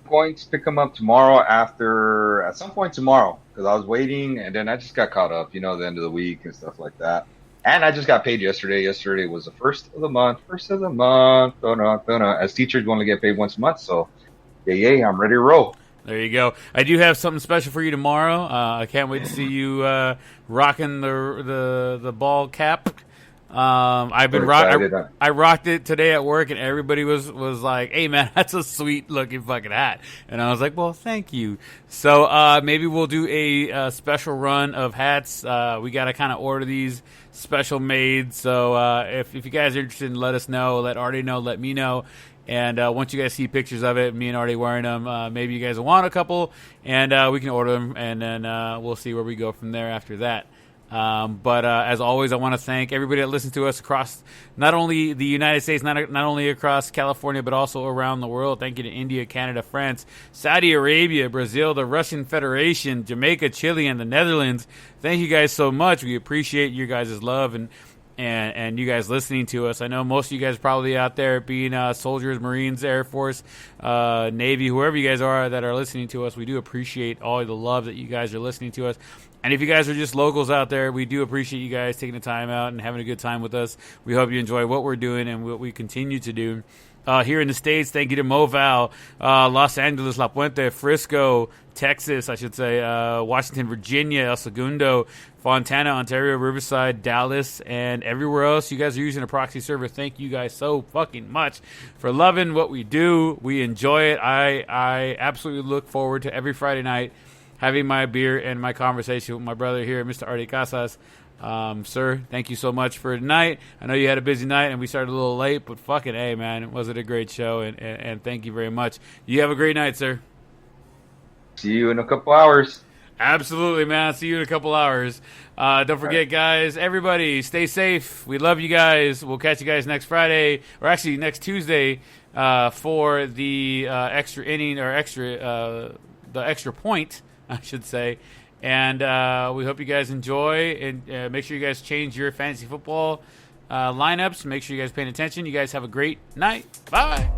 Going to pick them up tomorrow at some point tomorrow, because I was waiting and then I just got caught up, the end of the week and stuff like that. And I just got paid yesterday. Yesterday was the first of the month. As teachers, we only get paid once a month, so yay, I'm ready to roll. There you go. I do have something special for you tomorrow. I can't wait to see you rocking the ball cap. I rocked it today at work, and everybody was like, "Hey, man, that's a sweet looking fucking hat." And I was like, "Well, thank you." So maybe we'll do a special run of hats. We got to kind of order these special made. So if you guys are interested, let us know. Let Artie know. Let me know. And once you guys see pictures of it, me and Artie wearing them, maybe you guys will want a couple, and we can order them, and then we'll see where we go from there after that. But as always, I want to thank everybody that listens to us across not only the United States, not only across California, but also around the world. Thank you to India, Canada, France, Saudi Arabia, Brazil, the Russian Federation, Jamaica, Chile, and the Netherlands. Thank you guys so much. We appreciate your guys' love and you guys listening to us. I know most of you guys probably out there being soldiers, Marines, Air Force, Navy, whoever you guys are that are listening to us. We do appreciate all the love that you guys are listening to us. And if you guys are just locals out there, we do appreciate you guys taking the time out and having a good time with us. We hope you enjoy what we're doing and what we continue to do. Here in the States, thank you to Moval, Los Angeles, La Puente, Frisco, Texas, I should say, Washington, Virginia, El Segundo, Fontana, Ontario, Riverside, Dallas, and everywhere else you guys are using a proxy server. Thank you guys so fucking much for loving what we do. We enjoy it. I absolutely look forward to every Friday night having my beer and my conversation with my brother here, Mr. Artie Casas. Sir, thank you so much for tonight. I know you had a busy night and we started a little late, but fucking hey, man, was it a great show, and thank you very much. You have a great night, sir. See you in a couple hours. Absolutely, man. See you in a couple hours. Don't forget, guys, everybody, stay safe. We love you guys. We'll catch you guys next Friday, or actually next Tuesday, for the extra inning, or the extra point, I should say. And we hope you guys enjoy, and make sure you guys change your fantasy football lineups. Make sure you guys paying attention. You guys have a great night. Bye.